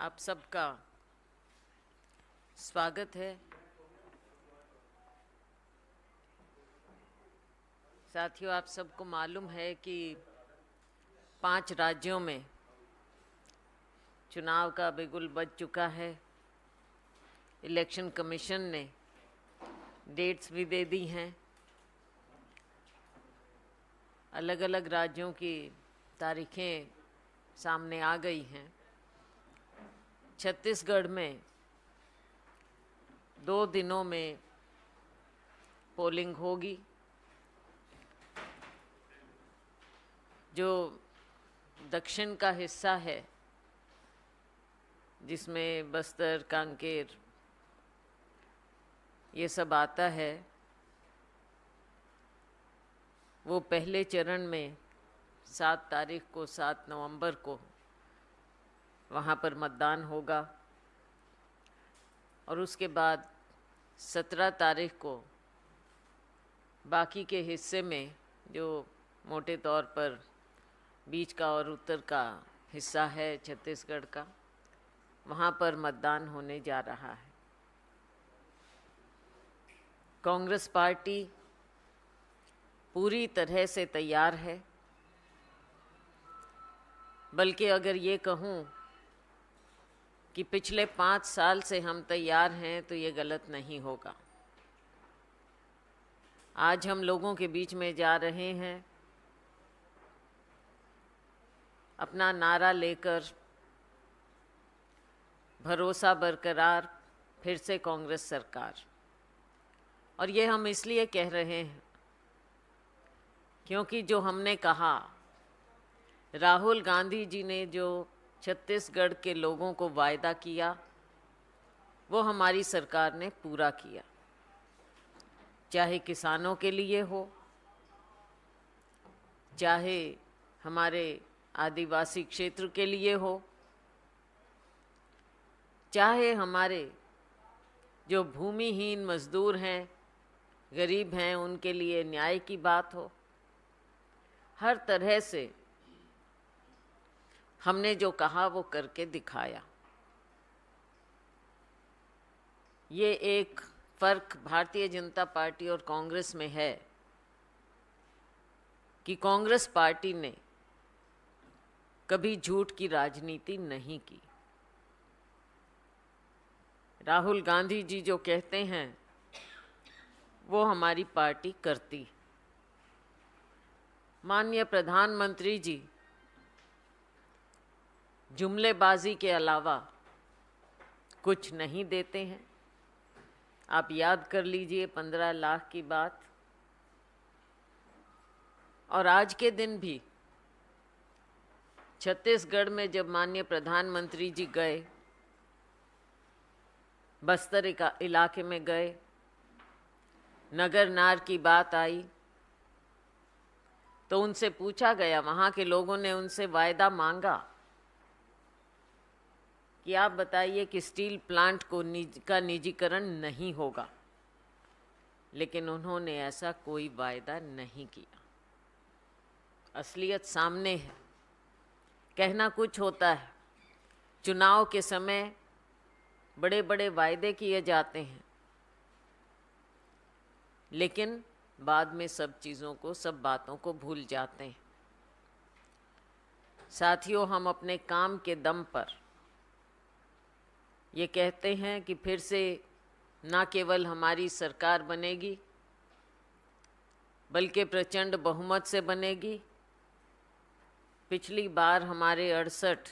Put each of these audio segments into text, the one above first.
आप सबका स्वागत है। साथियों, आप सबको मालूम है कि 5 राज्यों में चुनाव का बिगुल बज चुका है। इलेक्शन कमीशन ने डेट्स भी दे दी हैं। अलग अलग राज्यों की तारीखें सामने आ गई हैं। छत्तीसगढ़ में 2 दिनों में पोलिंग होगी। जो दक्षिण का हिस्सा है, जिसमें बस्तर, कांकेर ये सब आता है, वो पहले चरण में 7 तारीख को, 7 नवंबर को वहाँ पर मतदान होगा और उसके बाद 17 तारीख को बाकी के हिस्से में, जो मोटे तौर पर बीच का और उत्तर का हिस्सा है छत्तीसगढ़ का, वहाँ पर मतदान होने जा रहा है। कांग्रेस पार्टी पूरी तरह से तैयार है। बल्कि अगर ये कहूँ कि पिछले 5 साल से हम तैयार हैं तो ये गलत नहीं होगा। आज हम लोगों के बीच में जा रहे हैं अपना नारा लेकर, भरोसा बरकरार, फिर से कांग्रेस सरकार। और ये हम इसलिए कह रहे हैं क्योंकि जो हमने कहा, राहुल गांधी जी ने जो छत्तीसगढ़ के लोगों को वायदा किया, वो हमारी सरकार ने पूरा किया। चाहे किसानों के लिए हो, चाहे हमारे आदिवासी क्षेत्र के लिए हो, चाहे हमारे जो भूमिहीन मजदूर हैं, गरीब हैं, उनके लिए न्याय की बात हो। हर तरह से हमने जो कहा वो करके दिखाया। ये एक फ़र्क भारतीय जनता पार्टी और कांग्रेस में है कि कांग्रेस पार्टी ने कभी झूठ की राजनीति नहीं की। राहुल गांधी जी जो कहते हैं वो हमारी पार्टी करती। माननीय प्रधानमंत्री जी जुमलेबाजी के अलावा कुछ नहीं देते हैं। आप याद कर लीजिए 15 लाख की बात। और आज के दिन भी छत्तीसगढ़ में जब माननीय प्रधानमंत्री जी गए, बस्तर इलाके में गए, नगर नार की बात आई, तो उनसे पूछा गया, वहाँ के लोगों ने उनसे वायदा मांगा कि आप बताइए कि स्टील प्लांट का निजीकरण नहीं होगा। लेकिन उन्होंने ऐसा कोई वायदा नहीं किया। असलियत सामने है। कहना कुछ होता है, चुनाव के समय बड़े बड़े वायदे किए जाते हैं, लेकिन बाद में सब चीज़ों को, सब बातों को भूल जाते हैं। साथियों, हम अपने काम के दम पर ये कहते हैं कि फिर से ना केवल हमारी सरकार बनेगी, बल्कि प्रचंड बहुमत से बनेगी। पिछली बार हमारे 68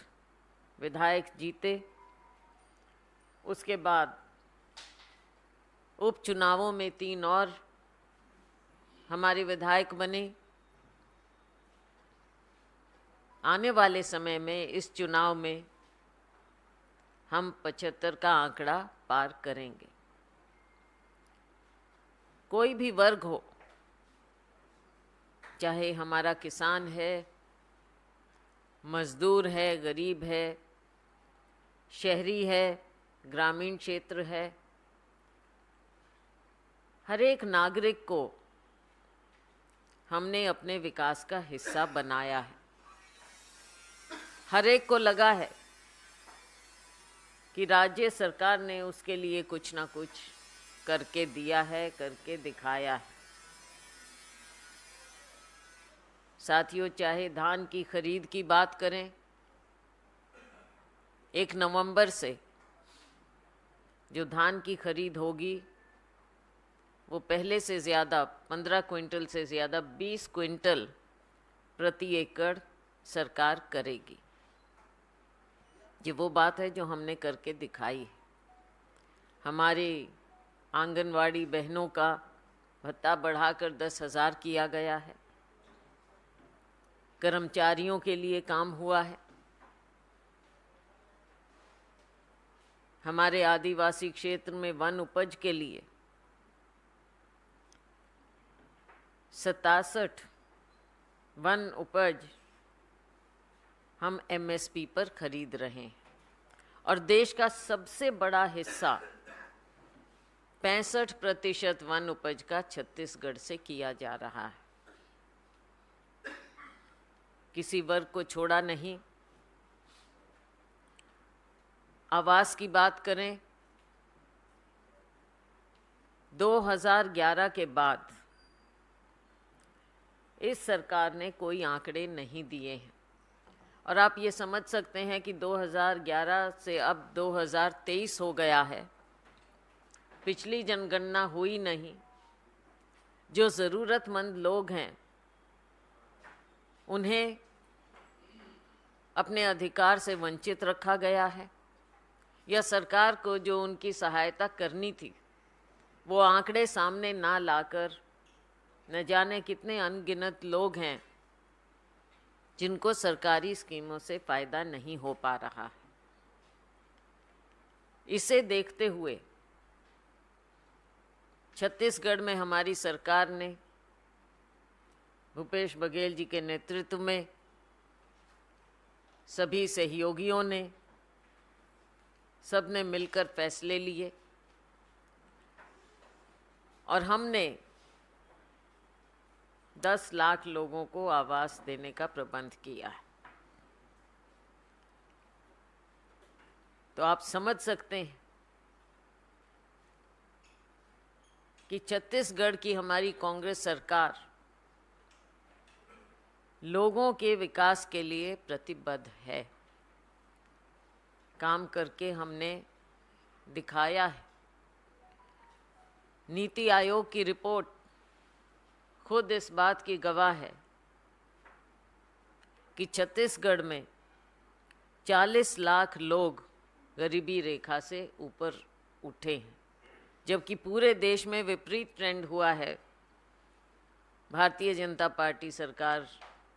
विधायक जीते, उसके बाद उपचुनावों में 3 और हमारे विधायक बने। आने वाले समय में इस चुनाव में हम 75 का आंकड़ा पार करेंगे। कोई भी वर्ग हो, चाहे हमारा किसान है, मजदूर है, गरीब है, शहरी है, ग्रामीण क्षेत्र है, हर एक नागरिक को हमने अपने विकास का हिस्सा बनाया है। हर एक को लगा है कि राज्य सरकार ने उसके लिए कुछ ना कुछ करके दिया है, करके दिखाया है। साथियों, चाहे धान की खरीद की बात करें, 1 नवंबर से जो धान की खरीद होगी वो पहले से ज़्यादा 15 क्विंटल से ज़्यादा 20 क्विंटल प्रति एकड़ सरकार करेगी। ये वो बात है जो हमने करके दिखाई। हमारे आंगनवाड़ी बहनों का भत्ता बढ़ाकर 10,000 किया गया है। कर्मचारियों के लिए काम हुआ है। हमारे आदिवासी क्षेत्र में वन उपज के लिए 67 वन उपज हम MSP पर खरीद रहे हैं और देश का सबसे बड़ा हिस्सा 65% वन उपज का छत्तीसगढ़ से किया जा रहा है। किसी वर्ग को छोड़ा नहीं। आवास की बात करें, 2011 के बाद इस सरकार ने कोई आंकड़े नहीं दिए हैं और आप ये समझ सकते हैं कि 2011 से अब 2023 हो गया है, पिछली जनगणना हुई नहीं। जो ज़रूरतमंद लोग हैं उन्हें अपने अधिकार से वंचित रखा गया है, या सरकार को जो उनकी सहायता करनी थी वो आंकड़े सामने ना लाकर न जाने कितने अनगिनत लोग हैं जिनको सरकारी स्कीमों से फ़ायदा नहीं हो पा रहा है। इसे देखते हुए छत्तीसगढ़ में हमारी सरकार ने भूपेश बघेल जी के नेतृत्व में सभी सहयोगियों ने सबने मिलकर फैसले लिए और हमने 10 लाख लोगों को आवास देने का प्रबंध किया है। तो आप समझ सकते हैं कि छत्तीसगढ़ की हमारी कांग्रेस सरकार लोगों के विकास के लिए प्रतिबद्ध है। काम करके हमने दिखाया है। नीति आयोग की रिपोर्ट खुद इस बात की गवाह है कि छत्तीसगढ़ में 40 लाख लोग गरीबी रेखा से ऊपर उठे हैं, जबकि पूरे देश में विपरीत ट्रेंड हुआ है भारतीय जनता पार्टी सरकार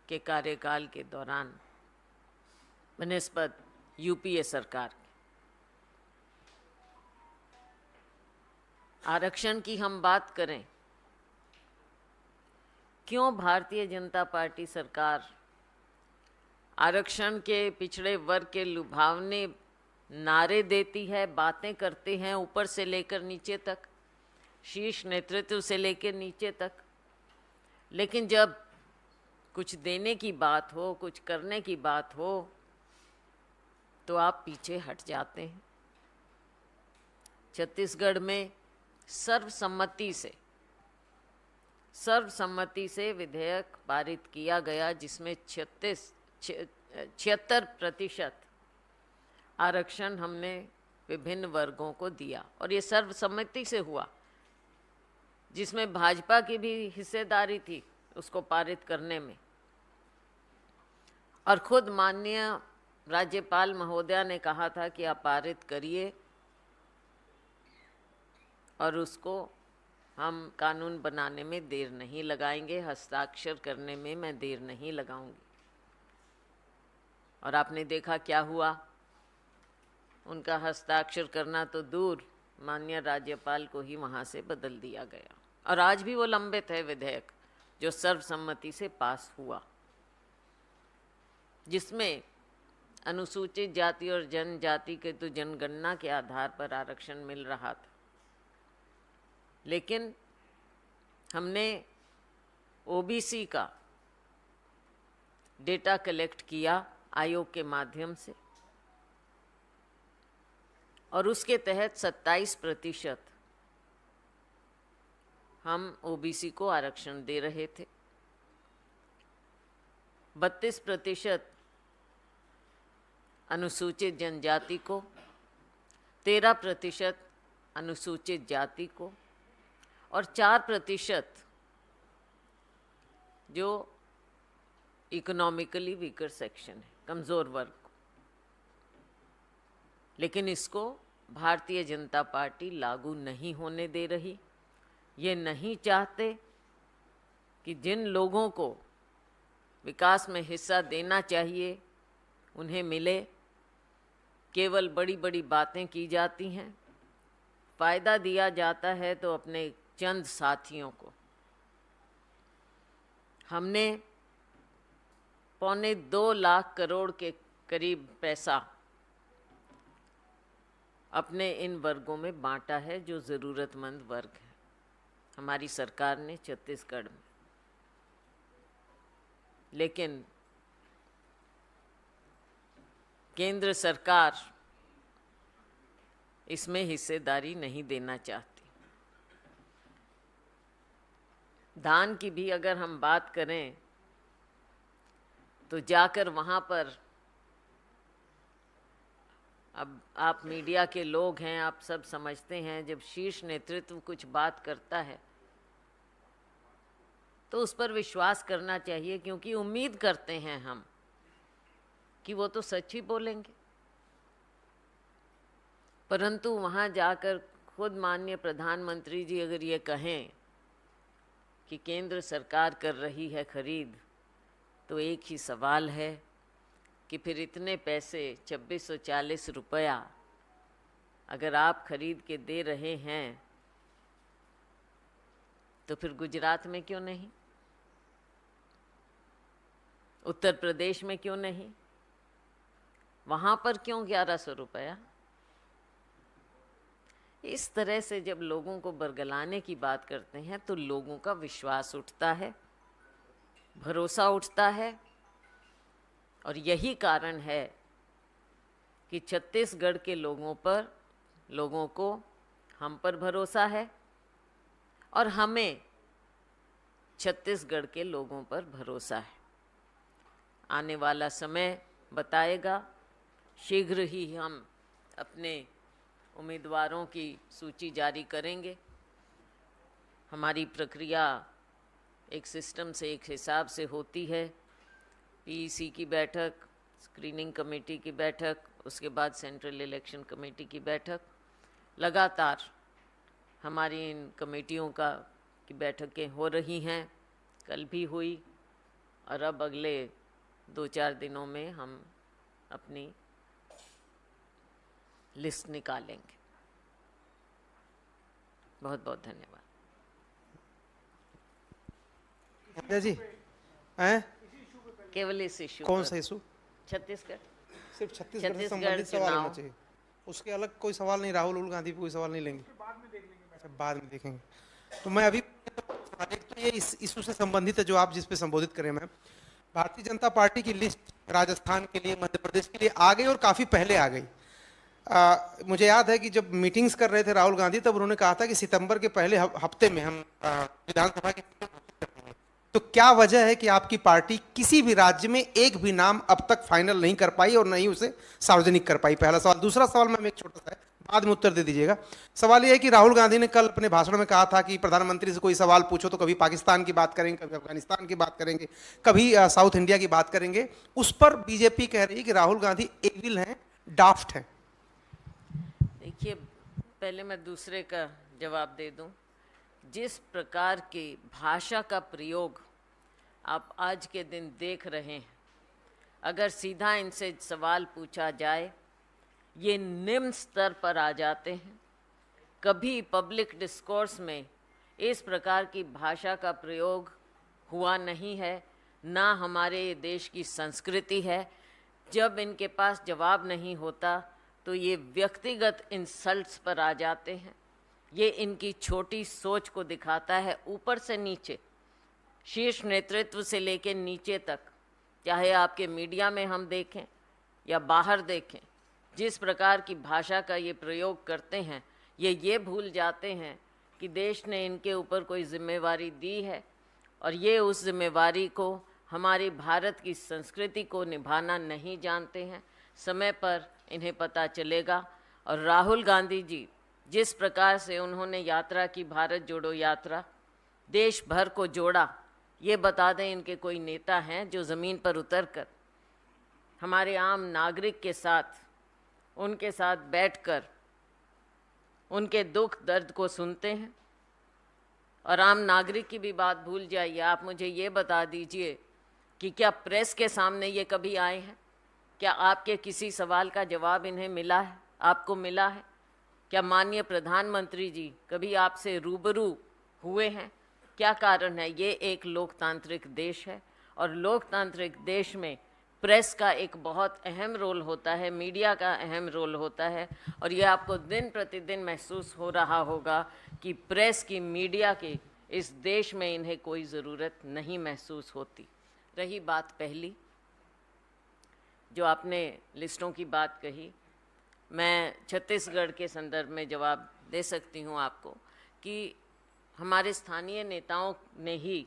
के कार्यकाल के दौरान बनिस्बत यूपीए सरकार के। आरक्षण की हम बात करें, क्यों भारतीय जनता पार्टी सरकार आरक्षण के पिछड़े वर्ग के लुभावने नारे देती है, बातें करते हैं ऊपर से लेकर नीचे तक, शीर्ष नेतृत्व से लेकर नीचे तक, लेकिन जब कुछ देने की बात हो, कुछ करने की बात हो तो आप पीछे हट जाते हैं। छत्तीसगढ़ में सर्वसम्मति से विधेयक पारित किया गया जिसमें 76% आरक्षण हमने विभिन्न वर्गों को दिया और ये सर्वसम्मति से हुआ, जिसमें भाजपा की भी हिस्सेदारी थी उसको पारित करने में। और खुद माननीय राज्यपाल महोदया ने कहा था कि आप पारित करिए और उसको हम कानून बनाने में देर नहीं लगाएंगे, हस्ताक्षर करने में मैं देर नहीं लगाऊंगी। और आपने देखा क्या हुआ, उनका हस्ताक्षर करना तो दूर, माननीय राज्यपाल को ही वहाँ से बदल दिया गया और आज भी वो लंबित है विधेयक जो सर्वसम्मति से पास हुआ, जिसमें अनुसूचित जाति और जनजाति के तो जनगणना के आधार पर आरक्षण मिल रहा था, लेकिन हमने ओबीसी का डेटा कलेक्ट किया आयोग के माध्यम से और उसके तहत 27% हम ओबीसी को आरक्षण दे रहे थे, 32% अनुसूचित जनजाति को, 13% अनुसूचित जाति को और 4% जो इकोनॉमिकली वीकर सेक्शन है, कमज़ोर वर्ग को। लेकिन इसको भारतीय जनता पार्टी लागू नहीं होने दे रही। ये नहीं चाहते कि जिन लोगों को विकास में हिस्सा देना चाहिए उन्हें मिले। केवल बड़ी बड़ी बातें की जाती हैं, फ़ायदा दिया जाता है तो अपने चंद साथियों को। हमने 2.25 लाख करोड़ के करीब पैसा अपने इन वर्गों में बांटा है जो ज़रूरतमंद वर्ग है हमारी सरकार ने छत्तीसगढ़ में। लेकिन केंद्र सरकार इसमें हिस्सेदारी नहीं देना चाहती। धान की भी अगर हम बात करें तो जाकर वहाँ पर, अब आप मीडिया के लोग हैं, आप सब समझते हैं, जब शीर्ष नेतृत्व कुछ बात करता है तो उस पर विश्वास करना चाहिए, क्योंकि उम्मीद करते हैं हम कि वो तो सच ही बोलेंगे। परंतु वहाँ जाकर खुद माननीय प्रधानमंत्री जी अगर ये कहें कि केंद्र सरकार कर रही है खरीद, तो एक ही सवाल है कि फिर इतने पैसे 2640 रुपया अगर आप खरीद के दे रहे हैं तो फिर गुजरात में क्यों नहीं, उत्तर प्रदेश में क्यों नहीं, वहाँ पर क्यों 1100 रुपया? इस तरह से जब लोगों को बरगलाने की बात करते हैं तो लोगों का विश्वास उठता है, भरोसा उठता है। और यही कारण है कि छत्तीसगढ़ के लोगों को हम पर भरोसा है और हमें छत्तीसगढ़ के लोगों पर भरोसा है। आने वाला समय बताएगा। शीघ्र ही हम अपने उम्मीदवारों की सूची जारी करेंगे। हमारी प्रक्रिया एक सिस्टम से, एक हिसाब से होती है। पीईसी की बैठक, स्क्रीनिंग कमेटी की बैठक, उसके बाद सेंट्रल इलेक्शन कमेटी की बैठक, लगातार हमारी इन कमेटियों की बैठकें हो रही हैं। कल भी हुई और अब अगले 2-4 दिनों में हम अपनी लिस्ट निकालेंगे। बहुत बहुत धन्यवाद। जी हैं? केवल इस इशू, कौन सा इशू? छत्तीसगढ़, सिर्फ छत्तीसगढ़ से संबंधित सवाल होना चाहिए, उसके अलग कोई सवाल नहीं। राहुल गांधी पे कोई सवाल नहीं लेंगे, बाद में देखेंगे। तो मैं अभी तो ये इस इशू से संबंधित है जो आप जिस पे संबोधित करें। मैं भारतीय जनता पार्टी की लिस्ट राजस्थान के लिए, मध्य प्रदेश के लिए आ गई और काफी पहले आ गई। मुझे याद है कि जब मीटिंग्स कर रहे थे राहुल गांधी, तब उन्होंने कहा था कि सितंबर के पहले हफ्ते में हम विधानसभा की। तो क्या वजह है कि आपकी पार्टी किसी भी राज्य में एक भी नाम अब तक फाइनल नहीं कर पाई और नहीं उसे सार्वजनिक कर पाई? पहला सवाल। दूसरा सवाल मैं एक छोटा सा है, बाद में उत्तर दे दीजिएगा। सवाल यह है कि राहुल गांधी ने कल अपने भाषण में कहा था कि प्रधानमंत्री से कोई सवाल पूछो तो कभी पाकिस्तान की बात करेंगे, कभी अफगानिस्तान की बात करेंगे, कभी साउथ इंडिया की बात करेंगे। उस पर बीजेपी कह रही है कि राहुल गांधी एविल हैं, डाफ्ट हैं। देखिए, पहले मैं दूसरे का जवाब दे दूं। जिस प्रकार की भाषा का प्रयोग आप आज के दिन देख रहे हैं, अगर सीधा इनसे सवाल पूछा जाए, ये निम्न स्तर पर आ जाते हैं। कभी पब्लिक डिस्कोर्स में इस प्रकार की भाषा का प्रयोग हुआ नहीं है, ना हमारे देश की संस्कृति है। जब इनके पास जवाब नहीं होता तो ये व्यक्तिगत इंसल्ट्स पर आ जाते हैं। ये इनकी छोटी सोच को दिखाता है, ऊपर से नीचे, शीर्ष नेतृत्व से लेकर नीचे तक। चाहे आपके मीडिया में हम देखें या बाहर देखें, जिस प्रकार की भाषा का ये प्रयोग करते हैं, ये भूल जाते हैं कि देश ने इनके ऊपर कोई जिम्मेवारी दी है और ये उस जिम्मेवारी को, हमारी भारत की संस्कृति को निभाना नहीं जानते हैं। समय पर इन्हें पता चलेगा। और राहुल गांधी जी जिस प्रकार से उन्होंने यात्रा की, भारत जोड़ो यात्रा, देश भर को जोड़ा, ये बता दें इनके कोई नेता हैं जो ज़मीन पर उतरकर हमारे आम नागरिक के साथ, उनके साथ बैठकर उनके दुख दर्द को सुनते हैं। और आम नागरिक की भी बात भूल जाइए, आप मुझे ये बता दीजिए कि क्या प्रेस के सामने ये कभी आए हैं? क्या आपके किसी सवाल का जवाब इन्हें मिला है, आपको मिला है? क्या माननीय प्रधानमंत्री जी कभी आपसे रूबरू हुए हैं? क्या कारण है? ये एक लोकतांत्रिक देश है और लोकतांत्रिक देश में प्रेस का एक बहुत अहम रोल होता है, मीडिया का अहम रोल होता है। और ये आपको दिन प्रतिदिन महसूस हो रहा होगा कि प्रेस की, मीडिया की इस देश में इन्हें कोई ज़रूरत नहीं महसूस होती। रही बात पहली, जो आपने लिस्टों की बात कही, मैं छत्तीसगढ़ के संदर्भ में जवाब दे सकती हूँ आपको कि हमारे स्थानीय नेताओं ने ही,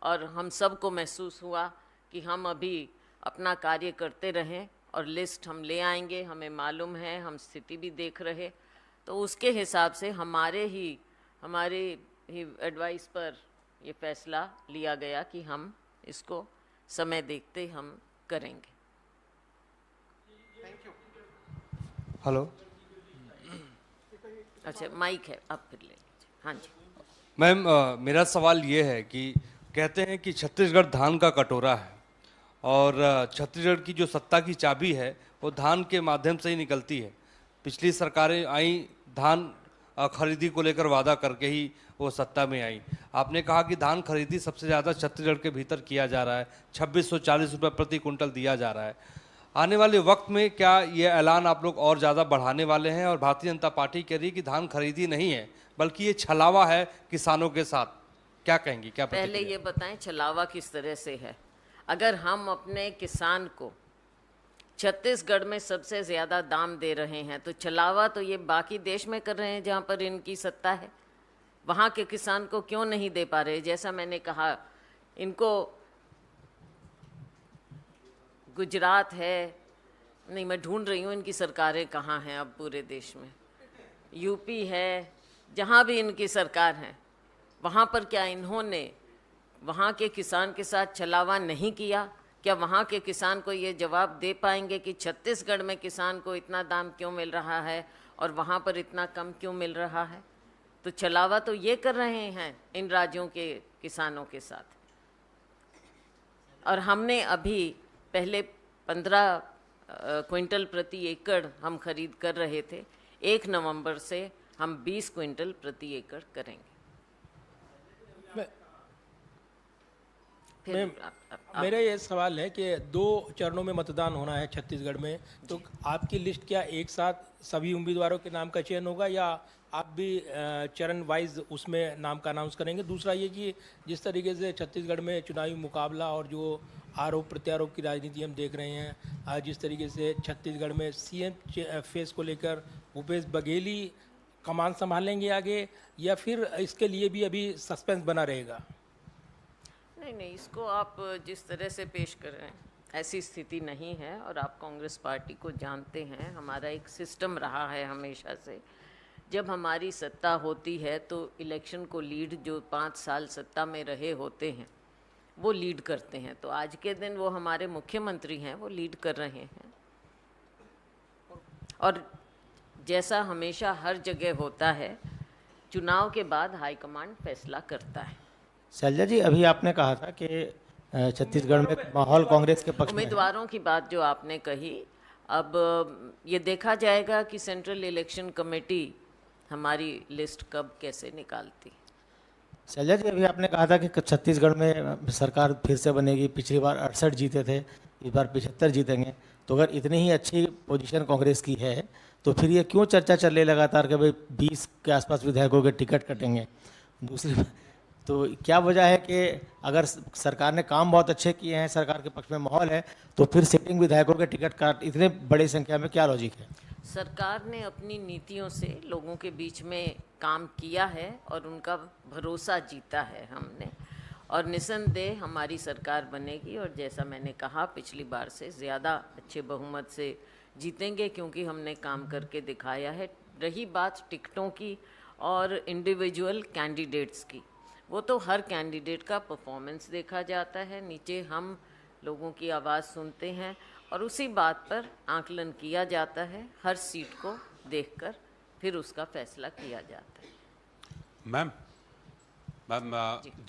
और हम सब को महसूस हुआ कि हम अभी अपना कार्य करते रहें और लिस्ट हम ले आएंगे, हमें मालूम है, हम स्थिति भी देख रहे, तो उसके हिसाब से हमारे ही एडवाइस पर ये फैसला लिया गया कि हम इसको समय देखते हम करेंगे। हेलो, अच्छा माइक है, आप फिर ले लीजिए। हाँ जी मैम, मेरा सवाल ये है कि कहते हैं कि छत्तीसगढ़ धान का कटोरा है और छत्तीसगढ़ की जो सत्ता की चाबी है वो धान के माध्यम से ही निकलती है। पिछली सरकारें आई, धान खरीदी को लेकर वादा करके ही वो सत्ता में आई। आपने कहा कि धान खरीदी सबसे ज़्यादा छत्तीसगढ़ के भीतर किया जा रहा है, 2640 रुपये प्रति कुंटल दिया जा रहा है। आने वाले वक्त में क्या ये ऐलान आप लोग और ज़्यादा बढ़ाने वाले हैं? और भारतीय जनता पार्टी कह रही है कि धान खरीदी नहीं है बल्कि ये छलावा है किसानों के साथ, क्या कहेंगी? क्या पहले ये बताएं छलावा किस तरह से है? अगर हम अपने किसान को छत्तीसगढ़ में सबसे ज़्यादा दाम दे रहे हैं तो छलावा तो ये बाकी देश में कर रहे हैं जहाँ पर इनकी सत्ता है। वहाँ के किसान को क्यों नहीं दे पा रहे? जैसा मैंने कहा, इनको गुजरात है, नहीं मैं ढूंढ रही हूँ इनकी सरकारें कहाँ हैं अब पूरे देश में, यूपी है, जहाँ भी इनकी सरकार है, वहाँ पर क्या इन्होंने वहाँ के किसान के साथ छलावा नहीं किया? क्या वहाँ के किसान को ये जवाब दे पाएंगे कि छत्तीसगढ़ में किसान को इतना दाम क्यों मिल रहा है और वहाँ पर इतना कम क्यों मिल रहा है? तो छलावा तो ये कर रहे हैं इन राज्यों के किसानों के साथ। और हमने अभी पहले 15 क्विंटल प्रति एकड़ हम खरीद कर रहे थे, 1 नवंबर से हम 20 क्विंटल प्रति एकड़ करेंगे। मेरा ये सवाल है कि 2 चरणों में मतदान होना है छत्तीसगढ़ में, तो आपकी लिस्ट क्या एक साथ सभी उम्मीदवारों के नाम का चयन होगा या आप भी चरण वाइज उसमें नाम का अनाउंस करेंगे? दूसरा ये कि जिस तरीके से छत्तीसगढ़ में चुनावी मुकाबला और जो आरोप प्रत्यारोप की राजनीति हम देख रहे हैं, जिस तरीके से छत्तीसगढ़ में सीएम फेस को लेकर भूपेश बघेली कमान संभालेंगे आगे, या फिर इसके लिए भी अभी सस्पेंस बना रहेगा? नहीं, इसको आप जिस तरह से पेश कर रहे हैं ऐसी स्थिति नहीं है। और आप कांग्रेस पार्टी को जानते हैं, हमारा एक सिस्टम रहा है हमेशा से, जब हमारी सत्ता होती है तो इलेक्शन को लीड जो 5 साल सत्ता में रहे होते हैं वो लीड करते हैं। तो आज के दिन वो हमारे मुख्यमंत्री हैं, वो लीड कर रहे हैं। और जैसा हमेशा हर जगह होता है, चुनाव के बाद हाईकमांड फैसला करता है। शैलजा जी, अभी आपने कहा था कि छत्तीसगढ़ में माहौल कांग्रेस के पक्ष में है। उम्मीदवारों की बात जो आपने कही, अब ये देखा जाएगा कि सेंट्रल इलेक्शन कमेटी हमारी लिस्ट कब कैसे निकालती। शैलजा जी, अभी आपने कहा था कि छत्तीसगढ़ में सरकार फिर से बनेगी, पिछली बार 68 जीते थे, इस बार 75 जीतेंगे। तो अगर इतनी ही अच्छी पोजीशन कांग्रेस की है तो फिर ये क्यों चर्चा चल रही लगातार कि भाई 20 के आसपास विधायकों के टिकट कटेंगे? दूसरी तो क्या वजह है कि अगर सरकार ने काम बहुत अच्छे किए हैं, सरकार के पक्ष में माहौल है, तो फिर सिटिंग विधायकों के टिकट काट इतने बड़ी संख्या में क्या लॉजिक है? सरकार ने अपनी नीतियों से लोगों के बीच में काम किया है और उनका भरोसा जीता है हमने, और निसंदेह हमारी सरकार बनेगी और जैसा मैंने कहा पिछली बार से ज़्यादा अच्छे बहुमत से जीतेंगे, क्योंकि हमने काम करके दिखाया है। रही बात टिकटों की और इंडिविजुअल कैंडिडेट्स की, वो तो हर कैंडिडेट का परफॉर्मेंस देखा जाता है, नीचे हम लोगों की आवाज़ सुनते हैं और उसी बात पर आकलन किया जाता है, हर सीट को देखकर फिर उसका फैसला किया जाता है। मैम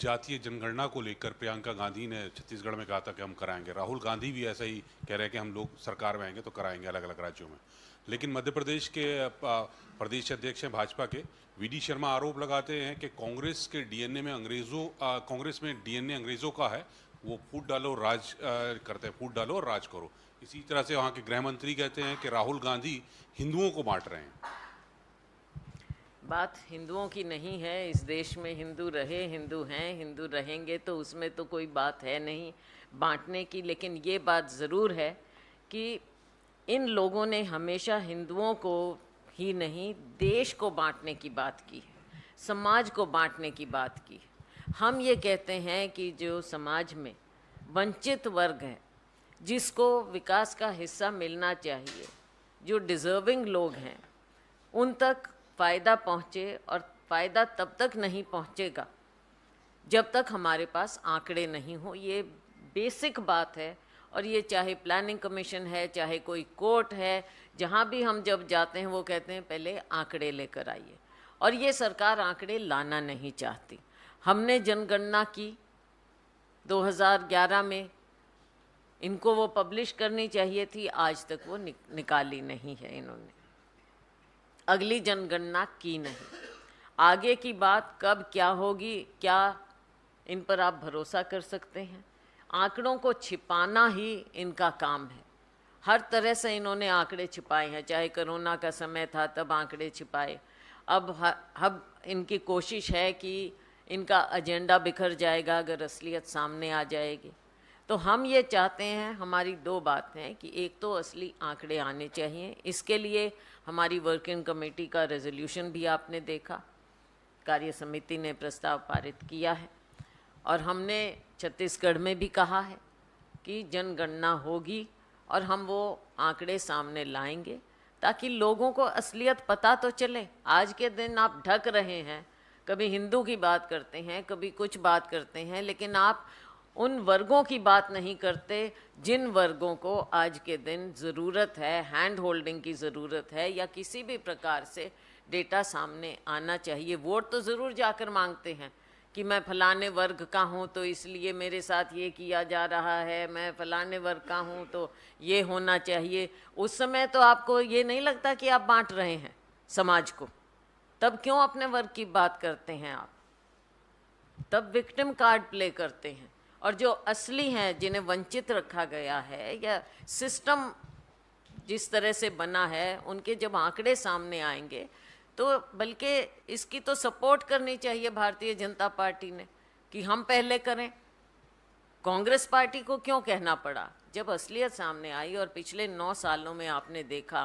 जातीय जनगणना को लेकर प्रियंका गांधी ने छत्तीसगढ़ में कहा था कि हम कराएंगे, राहुल गांधी भी ऐसा ही कह रहे हैं कि हम लोग सरकार में आएंगे तो कराएंगे अलग अलग राज्यों में। लेकिन मध्य प्रदेश के प्रदेश अध्यक्ष हैं भाजपा के वीडी शर्मा आरोप लगाते हैं कि कांग्रेस के डीएनए में कांग्रेस में डीएनए अंग्रेजों का है, वो फूट डालो राज करते हैं, फूट डालो और राज करो। इसी तरह से वहाँ के गृह मंत्री कहते हैं कि राहुल गांधी हिंदुओं को बांट रहे हैं। बात हिंदुओं की नहीं है, इस देश में हिंदू रहे, हिंदू हैं, हिंदू रहेंगे, तो उसमें तो कोई बात है नहीं बांटने की। लेकिन ये बात ज़रूर है कि इन लोगों ने हमेशा हिंदुओं को ही नहीं, देश को बांटने की बात की है, समाज को बांटने की बात की है। हम ये कहते हैं कि जो समाज में वंचित वर्ग है, जिसको विकास का हिस्सा मिलना चाहिए, जो डिज़र्विंग लोग हैं, उन तक फ़ायदा पहुँचे, और फ़ायदा तब तक नहीं पहुँचेगा जब तक हमारे पास आंकड़े नहीं हो। ये बेसिक बात है, और ये चाहे प्लानिंग कमीशन है, चाहे कोई कोर्ट है, जहाँ भी हम जब जाते हैं वो कहते हैं पहले आंकड़े लेकर आइए, और ये सरकार आंकड़े लाना नहीं चाहती। हमने जनगणना की 2011 में, इनको वो पब्लिश करनी चाहिए थी, आज तक वो निकाली नहीं है इन्होंने, अगली जनगणना की नहीं। आगे की बात कब क्या होगी, क्या इन पर आप भरोसा कर सकते हैं? आंकड़ों को छिपाना ही इनका काम है। हर तरह से इन्होंने आंकड़े छिपाए हैं, चाहे कोरोना का समय था तब आंकड़े छिपाए, अब इनकी कोशिश है कि इनका एजेंडा बिखर जाएगा अगर असलियत सामने आ जाएगी। तो हम ये चाहते हैं, हमारी दो बातें हैं कि एक तो असली आंकड़े आने चाहिए, इसके लिए हमारी वर्किंग कमेटी का रेजोल्यूशन भी आपने देखा, कार्य समिति ने प्रस्ताव पारित किया है, और हमने छत्तीसगढ़ में भी कहा है कि जनगणना होगी और हम वो आंकड़े सामने लाएंगे ताकि लोगों को असलियत पता तो चले। आज के दिन आप ढक रहे हैं, कभी हिंदू की बात करते हैं, कभी कुछ बात करते हैं, लेकिन आप उन वर्गों की बात नहीं करते जिन वर्गों को आज के दिन ज़रूरत है, हैंड होल्डिंग की ज़रूरत है, या किसी भी प्रकार से डेटा सामने आना चाहिए। वोट तो ज़रूर जाकर मांगते हैं कि मैं फलाने वर्ग का हूँ तो इसलिए मेरे साथ ये किया जा रहा है, मैं फलाने वर्ग का हूँ तो ये होना चाहिए। उस समय तो आपको ये नहीं लगता कि आप बांट रहे हैं समाज को, तब क्यों अपने वर्ग की बात करते हैं आप? तब विक्टिम कार्ड प्ले करते हैं। और जो असली हैं, जिन्हें वंचित रखा गया है या सिस्टम जिस तरह से बना है, उनके जब आंकड़े सामने आएंगे तो बल्कि इसकी तो सपोर्ट करनी चाहिए भारतीय जनता पार्टी ने कि हम पहले करें। कांग्रेस पार्टी को क्यों कहना पड़ा जब असलियत सामने आई? और पिछले 9 सालों में आपने देखा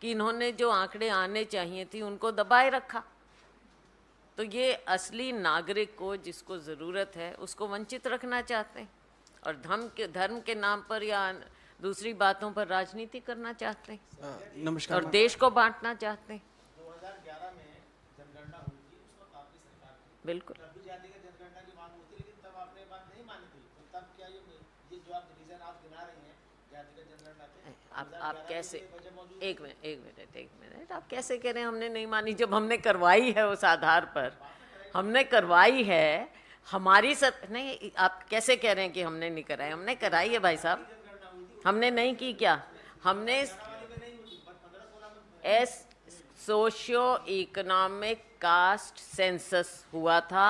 कि इन्होंने जो आंकड़े आने चाहिए थी उनको दबाए रखा। तो ये असली नागरिक को, जिसको ज़रूरत है, उसको वंचित रखना चाहते हैं और धर्म के नाम पर या दूसरी बातों पर राजनीति करना चाहते हैं। नमस्कार। और देश को बांटना चाहते हैं। 2011 में जनगणना हुई थी, उस वक्त आपकी सरकार थी। बिल्कुल। तब भी जाति का जनगणना की मांग होती, लेकिन तब आपने बात नहीं मानी थी। तो तब क्या ये जो आप रीजन आप गिना रही हैं जाति का जनगणना थे, आप कैसे, एक मिनट आप कैसे कह रहे हैं हमने नहीं मानी, जब हमने करवाई है उस आधार पर हमने करवाई है हमारी नहीं, आप कैसे कह रहे हैं कि हमने नहीं कराई? हमने कराई है भाई साहब। हमने नहीं की क्या? हमने सोशियो इकोनॉमिक कास्ट सेंसस हुआ था,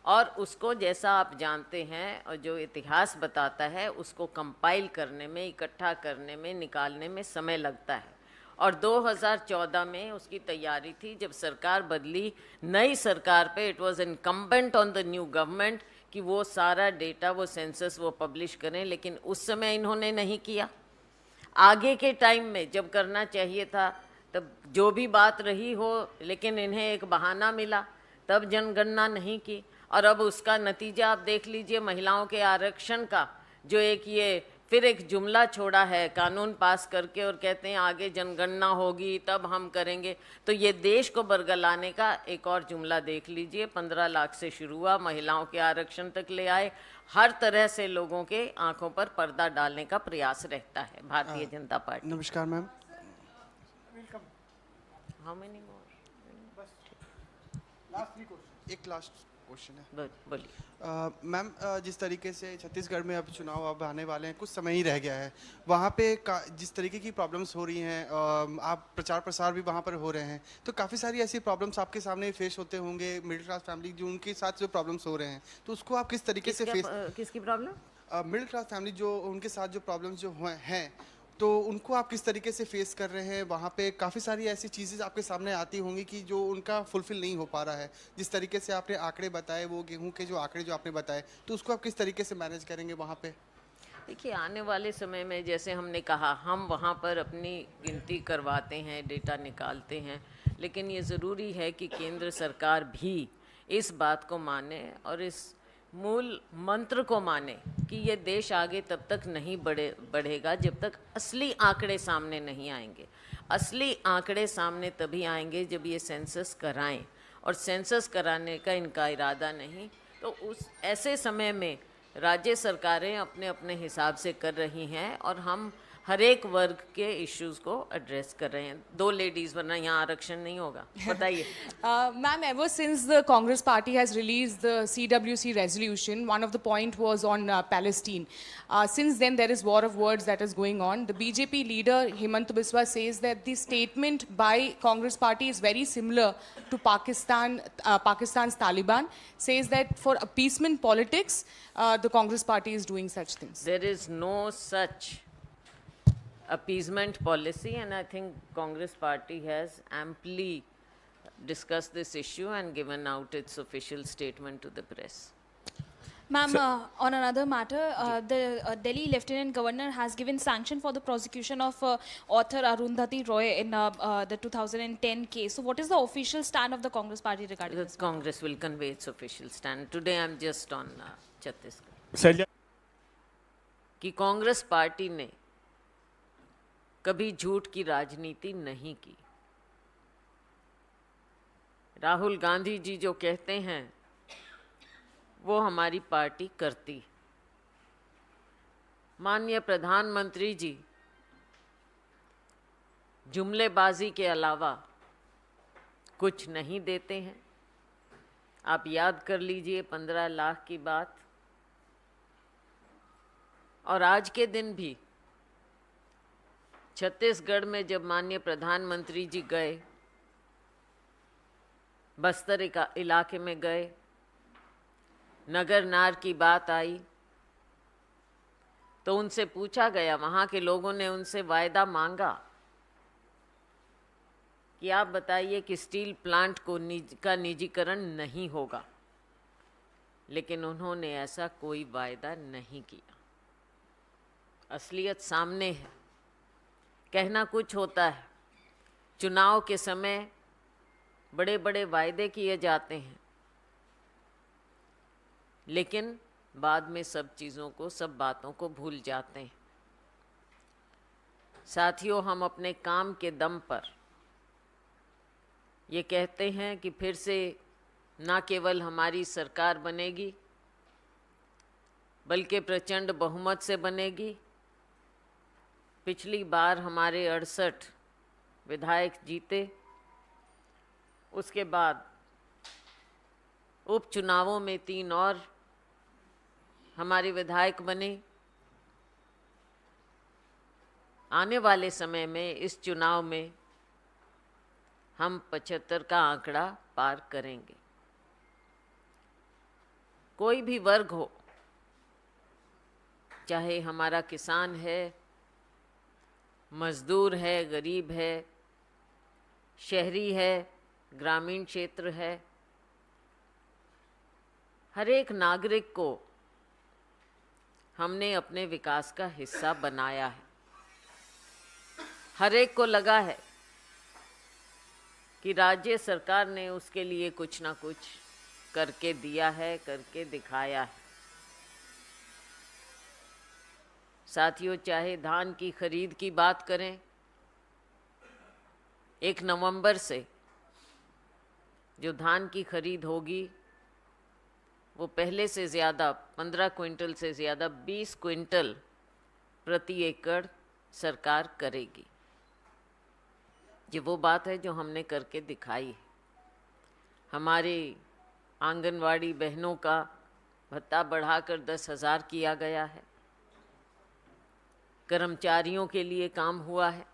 और उसको जैसा आप जानते हैं और जो इतिहास बताता है, उसको कंपाइल करने में, इकट्ठा करने में, निकालने में समय लगता है। और 2014 में उसकी तैयारी थी। जब सरकार बदली, नई सरकार पे it was incumbent on the new government कि वो सारा डेटा, वो सेंसस वो पब्लिश करें, लेकिन उस समय इन्होंने नहीं किया। आगे के टाइम में जब करना चाहिए था तब जो भी बात रही हो, लेकिन इन्हें एक बहाना मिला, तब जनगणना नहीं की। और अब उसका नतीजा आप देख लीजिए, महिलाओं के आरक्षण का जो एक ये फिर एक जुमला छोड़ा है कानून पास करके, और कहते हैं आगे जनगणना होगी तब हम करेंगे। तो ये देश को बरगलाने का एक और जुमला देख लीजिए। 15 लाख से शुरू हुआ, महिलाओं के आरक्षण तक ले आए। हर तरह से लोगों के आंखों पर पर्दा डालने का प्रयास रहता है भारतीय जनता पार्टी। नमस्कार मैम। How many more? एक लास्ट क्वेश्चन है। बोलिए। मैम, जिस तरीके से छत्तीसगढ़ में अब चुनाव अब आने वाले हैं, कुछ समय ही रह गया है, वहाँ पे जिस तरीके की प्रॉब्लम्स हो रही हैं, आप प्रचार प्रसार भी वहाँ पर हो रहे हैं, तो काफ़ी सारी ऐसी प्रॉब्लम्स आपके सामने फेस होते होंगे। मिडिल क्लास फैमिली जो उनके साथ जो प्रॉब्लम्स हो रहे हैं, तो उसको आप किस तरीके से फेस? किसकी प्रॉब्लम? मिडिल क्लास फैमिली जो उनके साथ जो प्रॉब्लम्स जो हैं, तो उनको आप किस तरीके से फेस कर रहे हैं? वहाँ पे काफ़ी सारी ऐसी चीज़ें आपके सामने आती होंगी कि जो उनका फुलफिल नहीं हो पा रहा है। जिस तरीके से आपने आंकड़े बताए, वो गेहूं के जो आंकड़े जो आपने बताए, तो उसको आप किस तरीके से मैनेज करेंगे वहाँ पे? देखिए, आने वाले समय में जैसे हमने कहा, हम वहाँ पर अपनी गिनती करवाते हैं, डेटा निकालते हैं, लेकिन ये ज़रूरी है कि केंद्र सरकार भी इस बात को माने और इस मूल मंत्र को माने कि ये देश आगे तब तक नहीं बढ़ेगा जब तक असली आंकड़े सामने नहीं आएंगे। असली आंकड़े सामने तभी आएंगे जब ये सेंसस कराएं, और सेंसस कराने का इनका इरादा नहीं, तो उस ऐसे समय में राज्य सरकारें अपने अपने हिसाब से कर रही हैं और हम हर एक वर्ग के इश्यूज को एड्रेस कर रहे हैं। 2 लेडीज, वरना यहाँ आरक्षण नहीं होगा। बताइए। Ma'am, ever since the Congress party has released the CWC resolution, one of the point was on Palestine. Since then, there is war of words that is going on. The BJP leader Himanta Biswa says that the statement by Congress party is very similar to Pakistan's Taliban. Says that for appeasement politics, the Congress party is doing such things. There is no such appeasement policy, and I think Congress party has amply discussed this issue and given out its official statement to the press. Ma'am, on another matter, the Delhi Lieutenant Governor has given sanction for the prosecution of author Arundhati Roy in the 2010 case. So what is the official stand of the Congress party regarding this? Congress will convey its official stand. Today I'm just on Chhattisgarh. कि Congress party ने कभी झूठ की राजनीति नहीं की। राहुल गांधी जी जो कहते हैं वो हमारी पार्टी करती। माननीय प्रधानमंत्री जी जुमलेबाजी के अलावा कुछ नहीं देते हैं। आप याद कर लीजिए 15 लाख की बात, और आज के दिन भी छत्तीसगढ़ में जब माननीय प्रधानमंत्री जी गए, बस्तर इलाके में गए, नगर नार की बात आई, तो उनसे पूछा गया, वहाँ के लोगों ने उनसे वायदा मांगा कि आप बताइए कि स्टील प्लांट का निजीकरण नहीं होगा, लेकिन उन्होंने ऐसा कोई वायदा नहीं किया। असलियत सामने है। कहना कुछ होता है, चुनाव के समय बड़े बड़े वायदे किए जाते हैं, लेकिन बाद में सब चीज़ों को, सब बातों को भूल जाते हैं। साथियों, हम अपने काम के दम पर ये कहते हैं कि फिर से ना केवल हमारी सरकार बनेगी, बल्कि प्रचंड बहुमत से बनेगी। पिछली बार हमारे 68 विधायक जीते, उसके बाद उपचुनावों में 3 और हमारे विधायक बने। आने वाले समय में इस चुनाव में हम 75 का आंकड़ा पार करेंगे। कोई भी वर्ग हो, चाहे हमारा किसान है, मजदूर है, गरीब है, शहरी है, ग्रामीण क्षेत्र है, हर एक नागरिक को हमने अपने विकास का हिस्सा बनाया है। हर एक को लगा है कि राज्य सरकार ने उसके लिए कुछ ना कुछ करके दिया है, करके दिखाया है। साथियों, चाहे धान की खरीद की बात करें, 1 नवंबर से जो धान की खरीद होगी वो पहले से ज़्यादा 15 क्विंटल से ज़्यादा 20 क्विंटल प्रति एकड़ सरकार करेगी। ये वो बात है जो हमने करके दिखाई है। हमारे आंगनवाड़ी बहनों का भत्ता बढ़ाकर 10,000 किया गया है। कर्मचारियों के लिए काम हुआ है।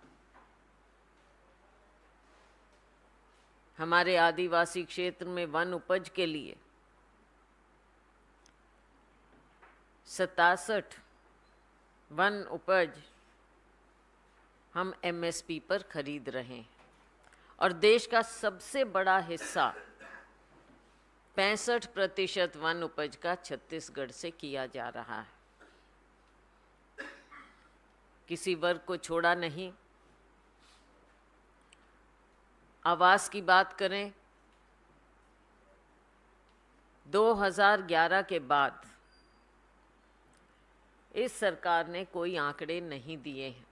हमारे आदिवासी क्षेत्र में वन उपज के लिए 67 वन उपज हम MSP पर खरीद रहे हैं और देश का सबसे बड़ा हिस्सा 65% वन उपज का छत्तीसगढ़ से किया जा रहा है। किसी वर्ग को छोड़ा नहीं। आवास की बात करें, 2011 के बाद इस सरकार ने कोई आंकड़े नहीं दिए हैं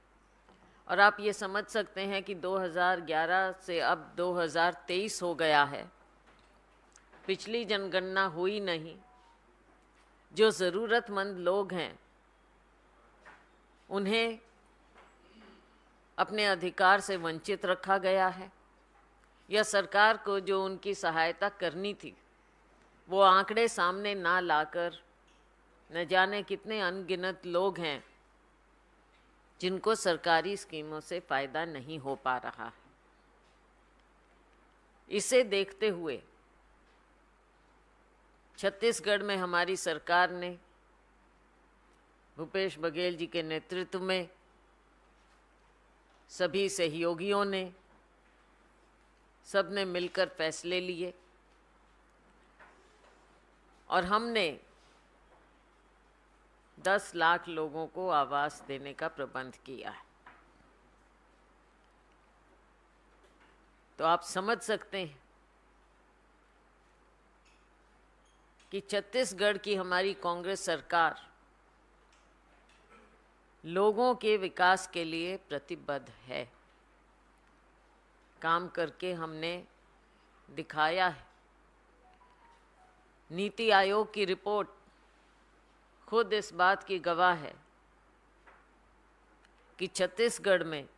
और आप ये समझ सकते हैं कि 2011 से अब 2023 हो गया है, पिछली जनगणना हुई नहीं। जो ज़रूरतमंद लोग हैं उन्हें अपने अधिकार से वंचित रखा गया है, या सरकार को जो उनकी सहायता करनी थी वो आंकड़े सामने ना लाकर न जाने कितने अनगिनत लोग हैं जिनको सरकारी स्कीमों से फ़ायदा नहीं हो पा रहा है। इसे देखते हुए छत्तीसगढ़ में हमारी सरकार ने भूपेश बघेल जी के नेतृत्व में सभी सहयोगियों ने सबने मिलकर फैसले लिए और हमने 10 लाख लोगों को आवास देने का प्रबंध किया है। तो आप समझ सकते हैं कि छत्तीसगढ़ की हमारी कांग्रेस सरकार लोगों के विकास के लिए प्रतिबद्ध है। काम करके हमने दिखाया है। नीति आयोग की रिपोर्ट खुद इस बात की गवाह है कि छत्तीसगढ़ में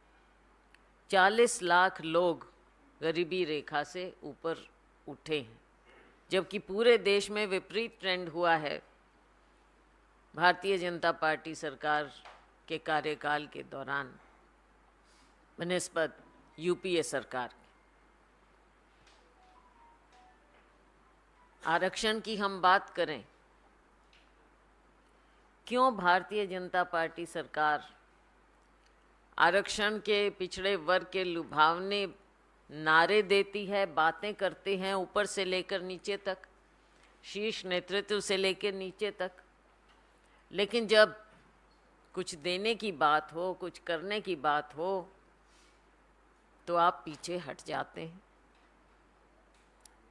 40 लाख लोग गरीबी रेखा से ऊपर उठे हैं, जबकि पूरे देश में विपरीत ट्रेंड हुआ है भारतीय जनता पार्टी सरकार के कार्यकाल के दौरान बनिस्बत यूपीए सरकार के। आरक्षण की हम बात करें, क्यों भारतीय जनता पार्टी सरकार आरक्षण के पिछड़े वर्ग के लुभावने नारे देती है, बातें करते हैं ऊपर से लेकर नीचे तक, शीर्ष नेतृत्व से लेकर नीचे तक, लेकिन जब कुछ देने की बात हो, कुछ करने की बात हो तो आप पीछे हट जाते हैं।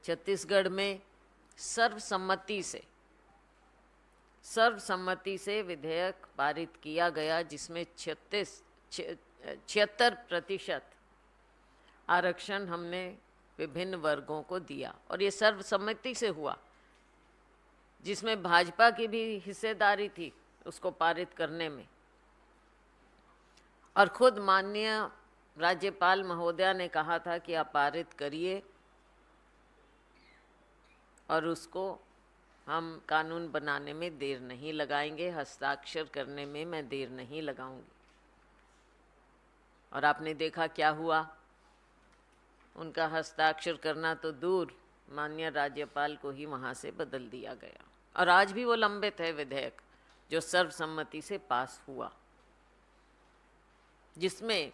छत्तीसगढ़ में सर्वसम्मति से विधेयक पारित किया गया जिसमें 76% आरक्षण हमने विभिन्न वर्गों को दिया और ये सर्वसम्मति से हुआ, जिसमें भाजपा की भी हिस्सेदारी थी उसको पारित करने में। और खुद माननीय राज्यपाल महोदया ने कहा था कि आप पारित करिए और उसको हम कानून बनाने में देर नहीं लगाएंगे, हस्ताक्षर करने में मैं देर नहीं लगाऊंगी। और आपने देखा क्या हुआ, उनका हस्ताक्षर करना तो दूर, माननीय राज्यपाल को ही वहाँ से बदल दिया गया और आज भी वो लंबित है विधेयक जो सर्वसम्मति से पास हुआ। जिसमें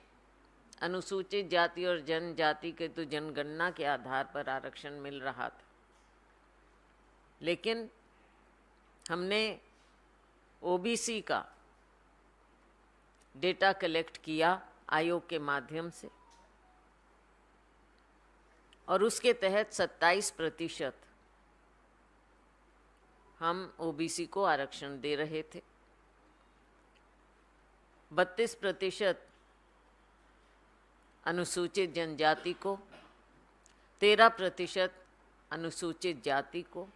अनुसूचित जाति और जनजाति के तो जनगणना के आधार पर आरक्षण मिल रहा था, लेकिन हमने ओबीसी का डेटा कलेक्ट किया आयोग के माध्यम से और उसके तहत 27% हम ओबीसी को आरक्षण दे रहे थे, 32% अनुसूचित जनजाति को, 13% अनुसूचित जाति को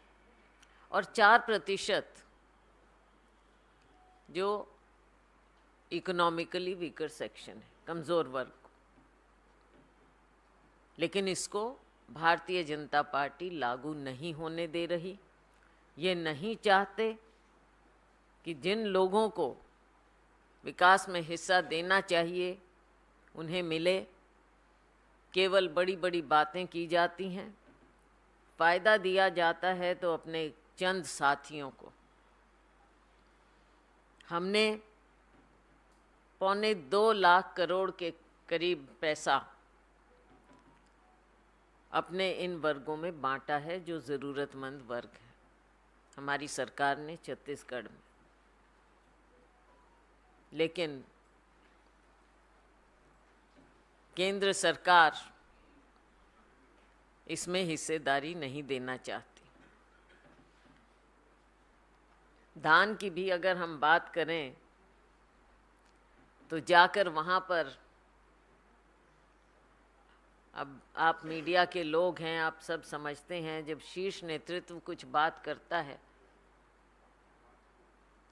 और 4% जो इकोनॉमिकली वीकर सेक्शन है, कमज़ोर वर्ग को। लेकिन इसको भारतीय जनता पार्टी लागू नहीं होने दे रही। ये नहीं चाहते कि जिन लोगों को विकास में हिस्सा देना चाहिए उन्हें मिले। केवल बड़ी बड़ी बातें की जाती हैं, फ़ायदा दिया जाता है तो अपने चंद साथियों को। हमने 2.25 लाख करोड़ के करीब पैसा अपने इन वर्गों में बांटा है जो ज़रूरतमंद वर्ग है हमारी सरकार ने छत्तीसगढ़ में। लेकिन केंद्र सरकार इसमें हिस्सेदारी नहीं देना चाहती। धान की भी अगर हम बात करें तो जाकर वहाँ पर, अब आप मीडिया के लोग हैं, आप सब समझते हैं, जब शीर्ष नेतृत्व कुछ बात करता है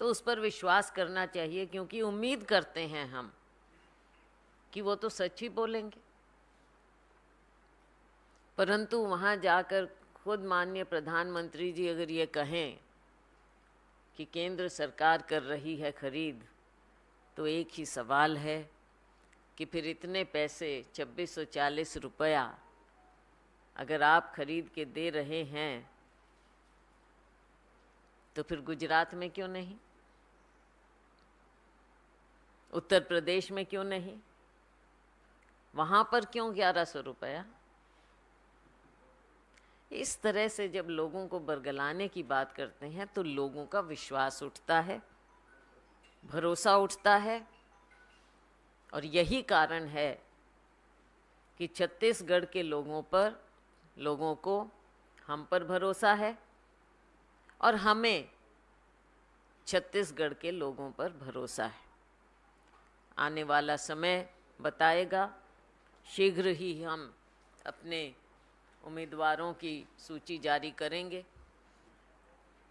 तो उस पर विश्वास करना चाहिए, क्योंकि उम्मीद करते हैं हम कि वो तो सच ही बोलेंगे। परंतु वहाँ जाकर खुद माननीय प्रधानमंत्री जी अगर ये कहें कि केंद्र सरकार कर रही है खरीद, तो एक ही सवाल है कि फिर इतने पैसे 2640 रुपया अगर आप खरीद के दे रहे हैं तो फिर गुजरात में क्यों नहीं, उत्तर प्रदेश में क्यों नहीं, वहाँ पर क्यों 1100 रुपया? इस तरह से जब लोगों को बरगलाने की बात करते हैं तो लोगों का विश्वास उठता है, भरोसा उठता है। और यही कारण है कि छत्तीसगढ़ के लोगों को हम पर भरोसा है और हमें छत्तीसगढ़ के लोगों पर भरोसा है। आने वाला समय बताएगा। शीघ्र ही हम अपने उम्मीदवारों की सूची जारी करेंगे।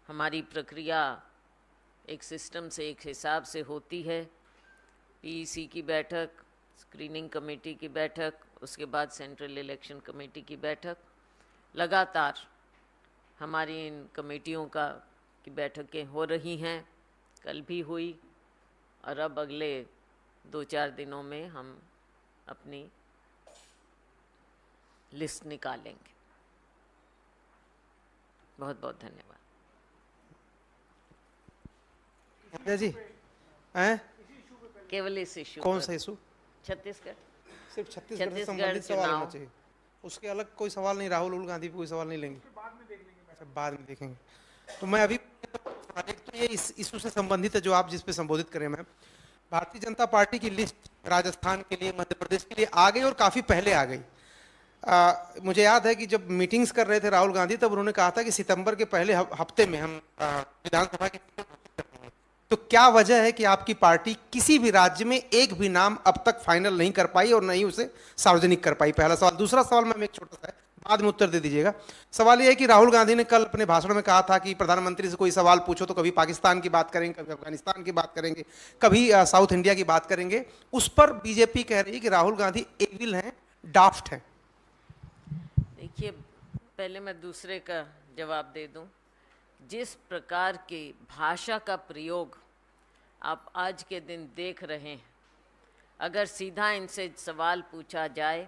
हमारी प्रक्रिया एक सिस्टम से, एक हिसाब से होती है। पीईसी की बैठक, स्क्रीनिंग कमेटी की बैठक, उसके बाद सेंट्रल इलेक्शन कमेटी की बैठक, लगातार हमारी इन कमेटियों की बैठकें हो रही हैं। कल भी हुई और अब अगले 2-4 दिनों में हम अपनी लिस्ट निकालेंगे। बहुत बहुत धन्यवाद। जी हैं? केवल इस इशू, कौन सा इशू? छत्तीसगढ़, सिर्फ छत्तीसगढ़ से संबंधित सवाल होना चाहिए, उसके अलग कोई सवाल नहीं। राहुल गांधी पे कोई सवाल नहीं लेंगे, बाद में देखेंगे। तो मैं अभी एक तो ये इस इशू से संबंधित है जो आप जिस पे संबोधित करें। मैम, भारतीय जनता पार्टी की लिस्ट राजस्थान के लिए, मध्य प्रदेश के लिए आ गई और काफ़ी पहले आ गई। मुझे याद है कि जब मीटिंग्स कर रहे थे राहुल गांधी, तब उन्होंने कहा था कि सितंबर के पहले हफ्ते में हम विधानसभा की, तो क्या वजह है कि आपकी पार्टी किसी भी राज्य में एक भी नाम अब तक फाइनल नहीं कर पाई और नहीं उसे सार्वजनिक कर पाई? पहला सवाल। दूसरा सवाल मैम एक छोटा सा है, बाद में उत्तर दे दीजिएगा। सवाल यह है कि राहुल गांधी ने कल अपने भाषण में कहा था कि प्रधानमंत्री से कोई सवाल पूछो तो कभी पाकिस्तान की बात करेंगे, कभी अफगानिस्तान की बात करेंगे, कभी साउथ इंडिया की बात करेंगे। उस पर बीजेपी कह रही है कि राहुल गांधी एविल हैं, डाफ्ट हैं। देखिए, पहले मैं दूसरे का जवाब दे दूं। जिस प्रकार की भाषा का प्रयोग आप आज के दिन देख रहे हैं, अगर सीधा इनसे सवाल पूछा जाए,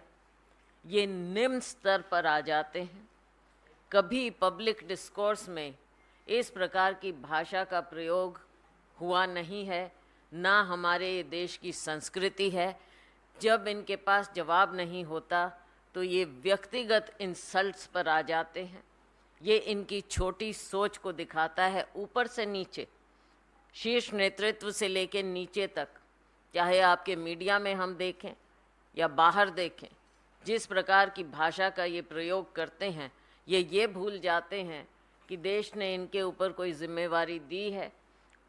ये निम्न स्तर पर आ जाते हैं। कभी पब्लिक डिस्कोर्स में इस प्रकार की भाषा का प्रयोग हुआ नहीं है। ना हमारे देश की संस्कृति है। जब इनके पास जवाब नहीं होता तो ये व्यक्तिगत इंसल्ट्स पर आ जाते हैं। ये इनकी छोटी सोच को दिखाता है, ऊपर से नीचे, शीर्ष नेतृत्व से लेकर नीचे तक, चाहे आपके मीडिया में हम देखें या बाहर देखें, जिस प्रकार की भाषा का ये प्रयोग करते हैं, ये भूल जाते हैं कि देश ने इनके ऊपर कोई जिम्मेवारी दी है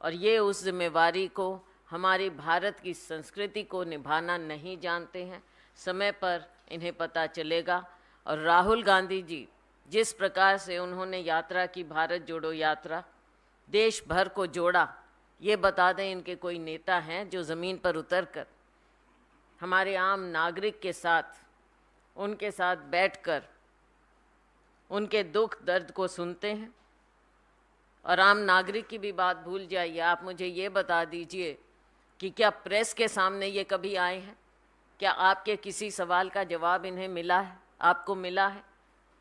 और ये उस जिम्मेवारी को, हमारी भारत की संस्कृति को निभाना नहीं जानते हैं। समय पर इन्हें पता चलेगा। और राहुल गांधी जी जिस प्रकार से उन्होंने यात्रा की, भारत जोड़ो यात्रा, देश भर को जोड़ा, ये बता दें इनके कोई नेता हैं जो ज़मीन पर उतरकर हमारे आम नागरिक के साथ, उनके साथ बैठकर उनके दुख दर्द को सुनते हैं। और आम नागरिक की भी बात भूल जाइए, आप मुझे ये बता दीजिए कि क्या प्रेस के सामने ये कभी आए हैं? क्या आपके किसी सवाल का जवाब इन्हें मिला है, आपको मिला है?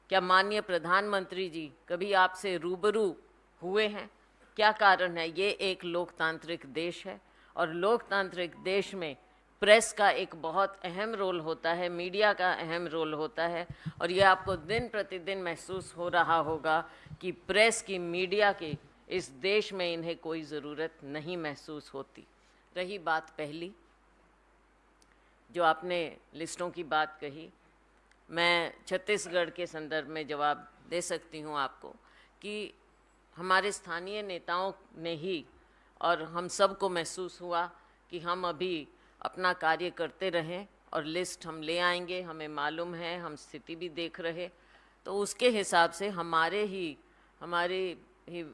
क्या माननीय प्रधानमंत्री जी कभी आपसे रूबरू हुए हैं? क्या कारण है? ये एक लोकतांत्रिक देश है और लोकतांत्रिक देश में प्रेस का एक बहुत अहम रोल होता है, मीडिया का अहम रोल होता है। और ये आपको दिन प्रतिदिन महसूस हो रहा होगा कि प्रेस की, मीडिया की इस देश में इन्हें कोई ज़रूरत नहीं महसूस होती। रही बात पहली, जो आपने लिस्टों की बात कही, मैं छत्तीसगढ़ के संदर्भ में जवाब दे सकती हूँ आपको कि हमारे स्थानीय नेताओं ने ही, और हम सब को महसूस हुआ कि हम अभी अपना कार्य करते रहें और लिस्ट हम ले आएंगे, हमें मालूम है, हम स्थिति भी देख रहे, तो उसके हिसाब से हमारे ही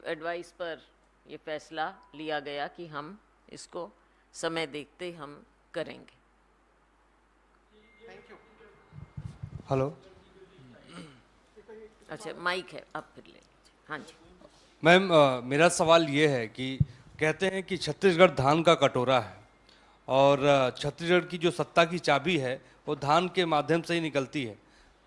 एडवाइस पर ये फैसला लिया गया कि हम इसको समय देखते हम करेंगे। हेलो, अच्छा माइक है, आप फिर ले लीजिए। हाँ जी मैम, मेरा सवाल ये है कि कहते हैं कि छत्तीसगढ़ धान का कटोरा है और छत्तीसगढ़ की जो सत्ता की चाबी है वो धान के माध्यम से ही निकलती है।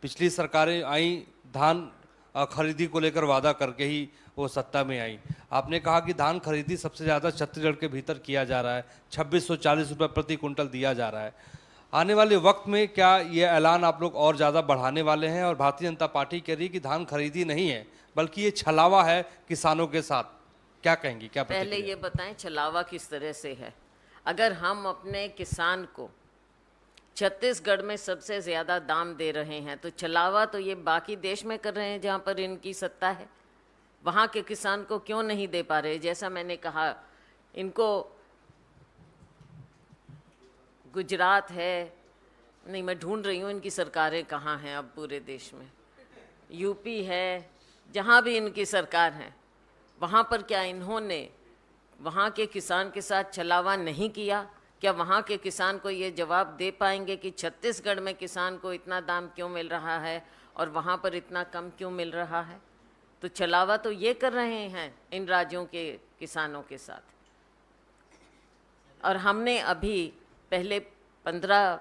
पिछली सरकारें आई, धान खरीदी को लेकर वादा करके ही वो सत्ता में आई। आपने कहा कि धान खरीदी सबसे ज़्यादा छत्तीसगढ़ के भीतर किया जा रहा है, 2640 रुपये प्रति कुंटल दिया जा रहा है। आने वाले वक्त में क्या ये ऐलान आप लोग और ज़्यादा बढ़ाने वाले हैं? और भारतीय जनता पार्टी कह रही है कि धान खरीदी नहीं है बल्कि ये छलावा है किसानों के साथ, क्या कहेंगी? क्या पहले ये बताएं छलावा किस तरह से है? अगर हम अपने किसान को छत्तीसगढ़ में सबसे ज़्यादा दाम दे रहे हैं तो छलावा तो ये बाकी देश में कर रहे हैं जहाँ पर इनकी सत्ता है, वहाँ के किसान को क्यों नहीं दे पा रहे? जैसा मैंने कहा, इनको गुजरात है, नहीं मैं ढूंढ रही हूँ इनकी सरकारें कहाँ हैं अब पूरे देश में, यूपी है, जहाँ भी इनकी सरकार है, वहाँ पर क्या इन्होंने वहाँ के किसान के साथ छलावा नहीं किया? क्या वहाँ के किसान को ये जवाब दे पाएंगे कि छत्तीसगढ़ में किसान को इतना दाम क्यों मिल रहा है और वहाँ पर इतना कम क्यों मिल रहा है? तो छलावा तो ये कर रहे हैं इन राज्यों के किसानों के साथ। और हमने अभी पहले 15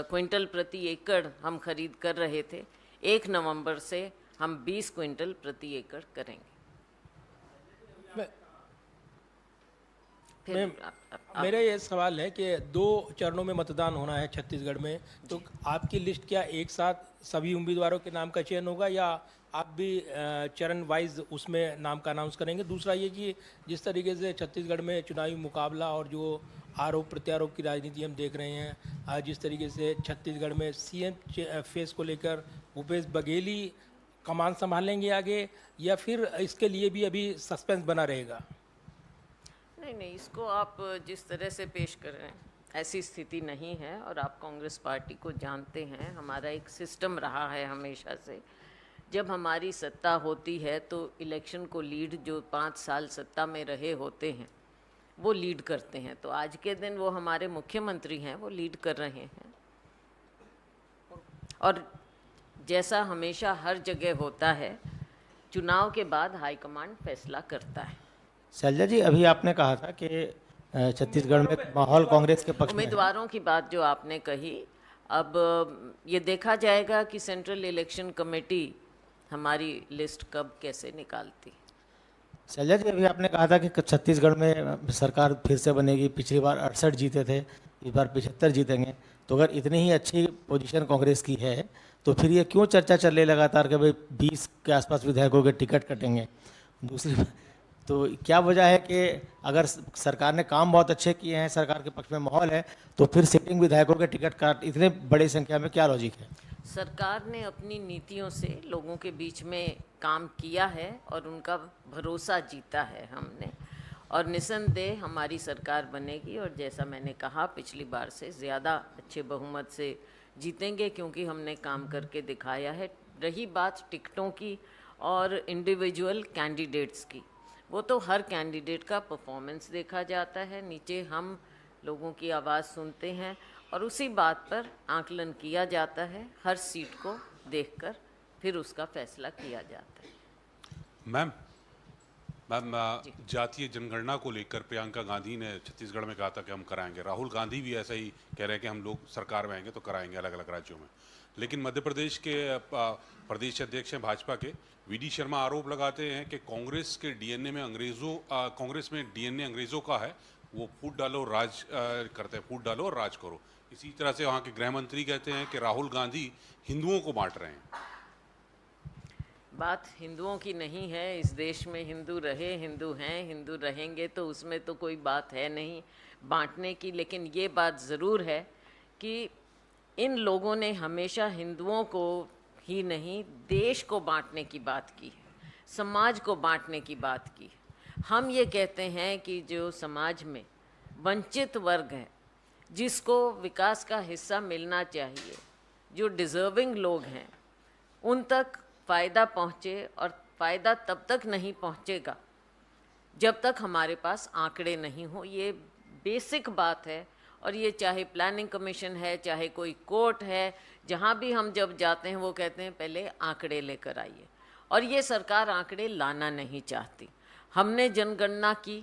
क्विंटल प्रति एकड़ हम खरीद कर रहे थे, 1 नवंबर से हम 20 क्विंटल प्रति एकड़ करेंगे। मेरा ये सवाल है कि 2 चरणों में मतदान होना है छत्तीसगढ़ में, तो आपकी लिस्ट क्या एक साथ सभी उम्मीदवारों के नाम का चयन होगा या आप भी चरण वाइज उसमें नाम का अनाउंस करेंगे? दूसरा ये कि जिस तरीके से छत्तीसगढ़ में चुनावी मुकाबला और जो आरोप प्रत्यारोप की राजनीति हम देख रहे हैं, जिस तरीके से छत्तीसगढ़ में सीएम फेस को लेकर भूपेश बघेली कमान संभालेंगे आगे, या फिर इसके लिए भी अभी सस्पेंस बना रहेगा? नहीं, इसको आप जिस तरह से पेश कर रहे हैं ऐसी स्थिति नहीं है। और आप कांग्रेस पार्टी को जानते हैं, हमारा एक सिस्टम रहा है हमेशा से, जब हमारी सत्ता होती है तो इलेक्शन को लीड जो 5 साल सत्ता में रहे होते हैं वो लीड करते हैं। तो आज के दिन वो हमारे मुख्यमंत्री हैं, वो लीड कर रहे हैं। और जैसा हमेशा हर जगह होता है, चुनाव के बाद हाईकमांड फैसला करता है। शैलजा जी, अभी आपने कहा था कि छत्तीसगढ़ में माहौल कांग्रेस के पक्ष में है। उम्मीदवारों की बात जो आपने कही, अब ये देखा जाएगा कि सेंट्रल इलेक्शन कमेटी हमारी लिस्ट कब कैसे निकालती। शैलजा जी, अभी आपने कहा था कि छत्तीसगढ़ में सरकार फिर से बनेगी, पिछली बार 68 जीते थे, इस बार 75 जीतेंगे। तो अगर इतनी ही अच्छी पोजीशन कांग्रेस की है तो फिर ये क्यों चर्चा चल रही लगातार कि भाई 20 के आसपास विधायकों के टिकट कटेंगे? दूसरी तो क्या वजह है कि अगर सरकार ने काम बहुत अच्छे किए हैं, सरकार के पक्ष में माहौल है, तो फिर सिटिंग विधायकों के टिकट काट इतने बड़ी संख्या में क्या लॉजिक है? सरकार ने अपनी नीतियों से लोगों के बीच में काम किया है और उनका भरोसा जीता है हमने, और निसंदेह हमारी सरकार बनेगी और जैसा मैंने कहा पिछली बार से ज़्यादा अच्छे बहुमत से जीतेंगे, क्योंकि हमने काम करके दिखाया है। रही बात टिकटों की और इंडिविजुअल कैंडिडेट्स की, वो तो हर कैंडिडेट का परफॉर्मेंस देखा जाता है, नीचे हम लोगों की आवाज़ सुनते हैं और उसी बात पर आकलन किया जाता है, हर सीट को देखकर फिर उसका फैसला किया जाता है। मैम जातीय जनगणना को लेकर प्रियंका गांधी ने छत्तीसगढ़ में कहा था कि हम कराएंगे, राहुल गांधी भी ऐसा ही कह रहे हैं कि हम लोग सरकार में आएंगे तो कराएंगे अलग अलग राज्यों में। लेकिन मध्य प्रदेश के प्रदेश अध्यक्ष हैं भाजपा के वी.डी. शर्मा आरोप लगाते हैं कि कांग्रेस के डीएनए में कांग्रेस में डीएनए अंग्रेजों का है, वो फूट डालो राज करते हैं, फूट डालो और राज करो। इसी तरह से वहाँ के गृह मंत्री कहते हैं कि राहुल गांधी हिंदुओं को बांट रहे हैं। बात हिंदुओं की नहीं है, इस देश में हिंदू रहे, हिंदू हैं, हिंदू रहेंगे, तो उसमें तो कोई बात है नहीं बांटने की। लेकिन ये बात ज़रूर है कि इन लोगों ने हमेशा हिंदुओं को ही नहीं, देश को बांटने की बात की है, समाज को बांटने की बात की है। हम ये कहते हैं कि जो समाज में वंचित वर्ग है, जिसको विकास का हिस्सा मिलना चाहिए, जो डिज़र्विंग लोग हैं, उन तक फ़ायदा पहुँचे, और फ़ायदा तब तक नहीं पहुँचेगा जब तक हमारे पास आंकड़े नहीं हो। ये बेसिक बात है, और ये चाहे प्लानिंग कमीशन है, चाहे कोई कोर्ट है, जहाँ भी हम जब जाते हैं वो कहते हैं पहले आंकड़े लेकर आइए, और ये सरकार आंकड़े लाना नहीं चाहती। हमने जनगणना की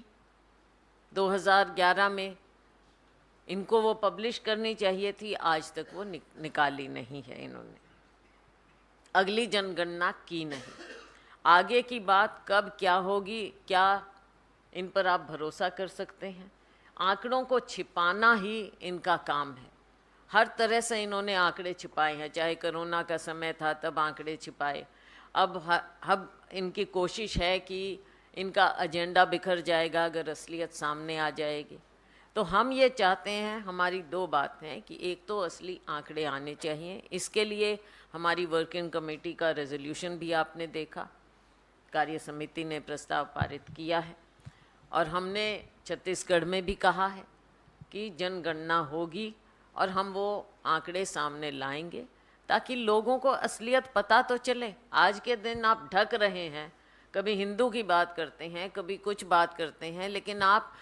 2011 में, इनको वो पब्लिश करनी चाहिए थी, आज तक वो निकाली नहीं है इन्होंने, अगली जनगणना की नहीं। आगे की बात कब क्या होगी, क्या इन पर आप भरोसा कर सकते हैं? आंकड़ों को छिपाना ही इनका काम है। हर तरह से इन्होंने आंकड़े छिपाए हैं, चाहे कोरोना का समय था तब आंकड़े छिपाए। अब इनकी कोशिश है कि इनका एजेंडा बिखर जाएगा अगर असलियत सामने आ जाएगी। तो हम ये चाहते हैं, हमारी दो बातें हैं कि एक तो असली आंकड़े आने चाहिए, इसके लिए हमारी वर्किंग कमेटी का रेजोल्यूशन भी आपने देखा, कार्य समिति ने प्रस्ताव पारित किया है, और हमने छत्तीसगढ़ में भी कहा है कि जनगणना होगी और हम वो आंकड़े सामने लाएंगे ताकि लोगों को असलियत पता तो चले। आज के दिन आप ढक रहे हैं, कभी हिंदू की बात करते हैं, कभी कुछ बात करते हैं, लेकिन आप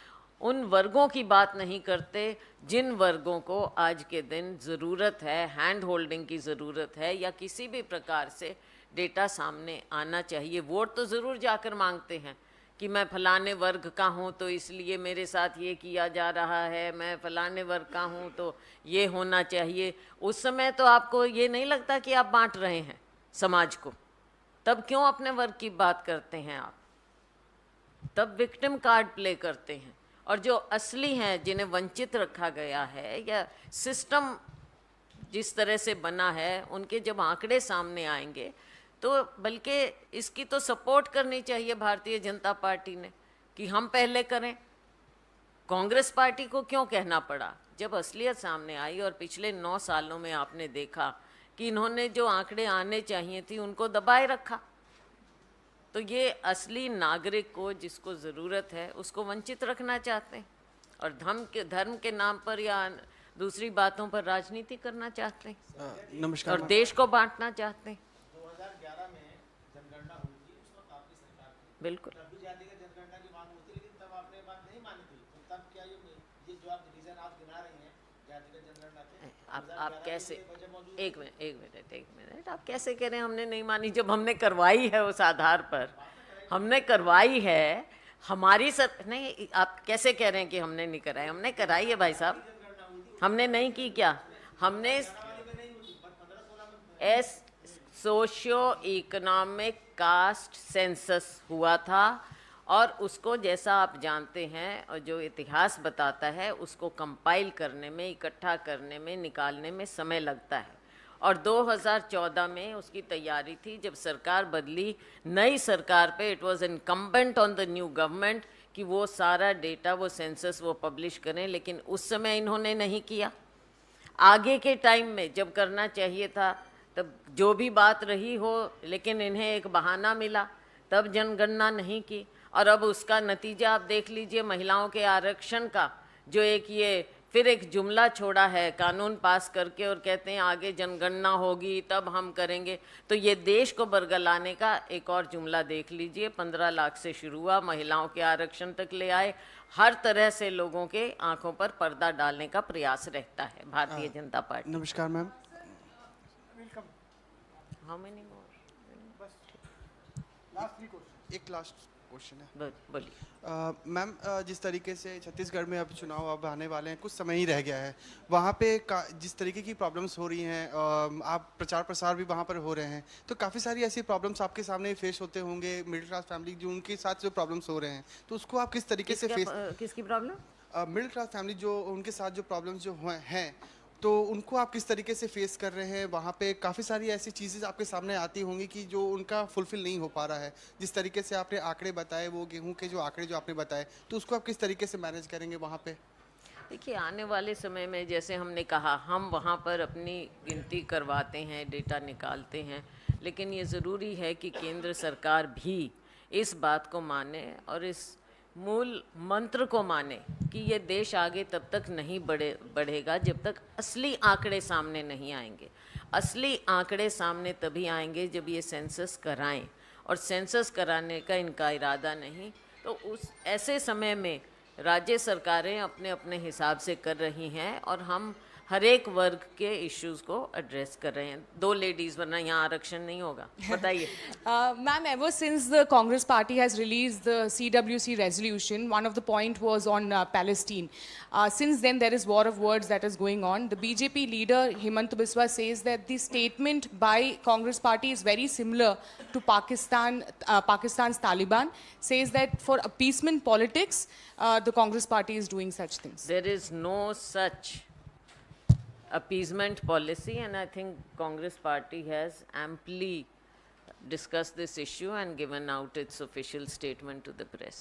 उन वर्गों की बात नहीं करते जिन वर्गों को आज के दिन ज़रूरत है, हैंड होल्डिंग की ज़रूरत है, या किसी भी प्रकार से डेटा सामने आना चाहिए। वोट तो ज़रूर जाकर मांगते हैं कि मैं फलाने वर्ग का हूँ तो इसलिए मेरे साथ ये किया जा रहा है, मैं फलाने वर्ग का हूँ तो ये होना चाहिए। उस समय तो आपको ये नहीं लगता कि आप बांट रहे हैं समाज को, तब क्यों अपने वर्ग की बात करते हैं आप? तब विक्टिम कार्ड प्ले करते हैं। और जो असली हैं, जिन्हें वंचित रखा गया है या सिस्टम जिस तरह से बना है, उनके जब आंकड़े सामने आएंगे तो बल्कि इसकी तो सपोर्ट करनी चाहिए भारतीय जनता पार्टी ने कि हम पहले करें। कांग्रेस पार्टी को क्यों कहना पड़ा जब असलियत सामने आई? और पिछले 9 सालों में आपने देखा कि इन्होंने जो आंकड़े आने चाहिए थी उनको दबाए रखा। तो ये असली नागरिक को, जिसको ज़रूरत है, उसको वंचित रखना चाहते हैं और धर्म के नाम पर या दूसरी बातों पर राजनीति करना चाहते हैं। नमस्कार। और देश को बांटना चाहते हैं। 2011 में जनगणना हुई थी, उस वक्त आपकी सरकार थी। बिल्कुल। तब भी जातिगत जनगणना की मांग होती, लेकिन तब आपने बात नहीं मानी थी। तो तब क्या ये जो आप रीजन आप गिना रही हैं जातिगत जनगणना के, आप कैसे, एक मिनट आप कैसे कह रहे हैं हमने नहीं मानी? जब हमने करवाई है उस आधार पर, हमने करवाई है हमारी नहीं, आप कैसे कह रहे हैं कि हमने नहीं कराई? हमने कराई है भाई साहब। हमने नहीं की क्या? हमने सोशियो इकोनॉमिक कास्ट सेंसस हुआ था और उसको जैसा आप जानते हैं और जो इतिहास बताता है उसको कंपाइल करने में, इकट्ठा करने में, निकालने में समय लगता है। और 2014 में उसकी तैयारी थी, जब सरकार बदली, नई सरकार पे it was incumbent on the new government कि वो सारा डेटा, वो सेंसस वो पब्लिश करें, लेकिन उस समय इन्होंने नहीं किया। आगे के टाइम में जब करना चाहिए था तब जो भी बात रही हो, लेकिन इन्हें एक बहाना मिला, तब जनगणना नहीं की। और अब उसका नतीजा आप देख लीजिए, महिलाओं के आरक्षण का जो एक ये फिर एक जुमला छोड़ा है कानून पास करके, और कहते हैं आगे जनगणना होगी तब हम करेंगे। तो ये देश को बरगलाने का एक और जुमला देख लीजिए। 15 लाख से शुरू हुआ, महिलाओं के आरक्षण तक ले आए, हर तरह से लोगों के आंखों पर पर्दा डालने का प्रयास रहता है भारतीय जनता पार्टी। नमस्कार मैम। How many more? एक लास्ट क्वेश्चन है। बोलिए। मैम, जिस तरीके से छत्तीसगढ़ में अब चुनाव अब आने वाले हैं, कुछ समय ही रह गया है, वहाँ पे जिस तरीके की प्रॉब्लम्स हो रही हैं, आप प्रचार प्रसार भी वहाँ पर हो रहे हैं, तो काफ़ी सारी ऐसी प्रॉब्लम्स आपके सामने फेस होते होंगे, मिडिल क्लास फैमिली जो उनके साथ जो प्रॉब्लम्स हो रहे हैं, तो उसको आप किस तरीके से फेस? किसकी प्रॉब्लम? मिडिल क्लास फैमिली जो उनके साथ जो प्रॉब्लम्स जो हैं, तो उनको आप किस तरीके से फेस कर रहे हैं? वहाँ पे काफ़ी सारी ऐसी चीज़ें आपके सामने आती होंगी कि जो उनका फुलफिल नहीं हो पा रहा है। जिस तरीके से आपने आंकड़े बताए, वो गेहूं के जो आंकड़े जो आपने बताए, तो उसको आप किस तरीके से मैनेज करेंगे वहाँ पे? देखिए, आने वाले समय में जैसे हमने कहा, हम वहाँ पर अपनी गिनती करवाते हैं, डेटा निकालते हैं, लेकिन ये ज़रूरी है कि केंद्र सरकार भी इस बात को माने और इस मूल मंत्र को माने कि ये देश आगे तब तक नहीं बढ़ेगा जब तक असली आंकड़े सामने नहीं आएंगे। असली आंकड़े सामने तभी आएंगे जब ये सेंसस कराएं, और सेंसस कराने का इनका इरादा नहीं, तो उस ऐसे समय में राज्य सरकारें अपने अपने हिसाब से कर रही हैं और हम हर एक वर्ग के इश्यूज को एड्रेस कर रहे हैं। 2 लेडीज, वरना यहाँ आरक्षण नहीं होगा। बताइए। Ma'am, ever since the Congress party has released the CWC resolution, one of the point was on Palestine. Since then, there is war of words that is going on. The BJP leader Himanta Biswa says that the statement by Congress party is very similar to Pakistan's Taliban. Says that for appeasement politics, the Congress party is doing such things. There is no such appeasement policy, and I think Congress party has amply discussed this issue and given out its official statement to the press.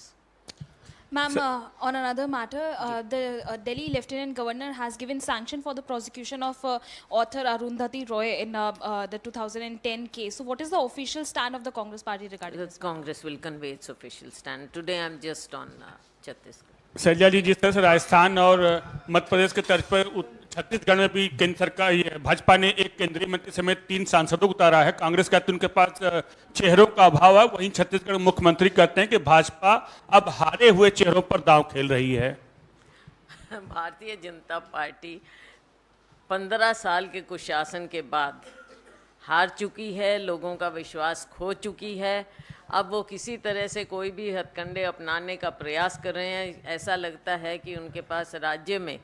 Ma'am, on another matter, the Delhi Lieutenant Governor has given sanction for the prosecution of author Arundhati Roy in the 2010 case. So what is the official stand of the Congress party regarding this? Congress will convey its official stand. Today I'm just on Chhattisgarh. Selja जी, जिस तरह से राजस्थान और मध्य प्रदेश के तर्ज पर छत्तीसगढ़ में भी केंद्र सरकार, भाजपा ने एक केंद्रीय मंत्री समेत 3 सांसदों को उतारा है। कांग्रेस कहती है उनके पास चेहरों का अभाव है, वहीं छत्तीसगढ़ मुख्यमंत्री कहते हैं कि भाजपा अब हारे हुए चेहरों पर दांव खेल रही है। भारतीय जनता पार्टी 15 साल के कुशासन के बाद हार चुकी है, लोगों का विश्वास खो चुकी है। अब वो किसी तरह से कोई भी हथकंडे अपनाने का प्रयास कर रहे हैं। ऐसा लगता है कि उनके पास राज्य में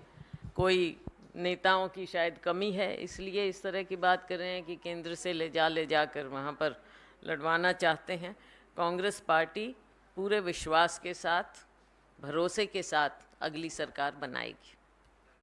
कोई नेताओं की शायद कमी है, इसलिए इस तरह की बात कर रहे हैं कि केंद्र से ले जाकर वहाँ पर लड़वाना चाहते हैं। कांग्रेस पार्टी पूरे विश्वास के साथ, भरोसे के साथ अगली सरकार बनाएगी।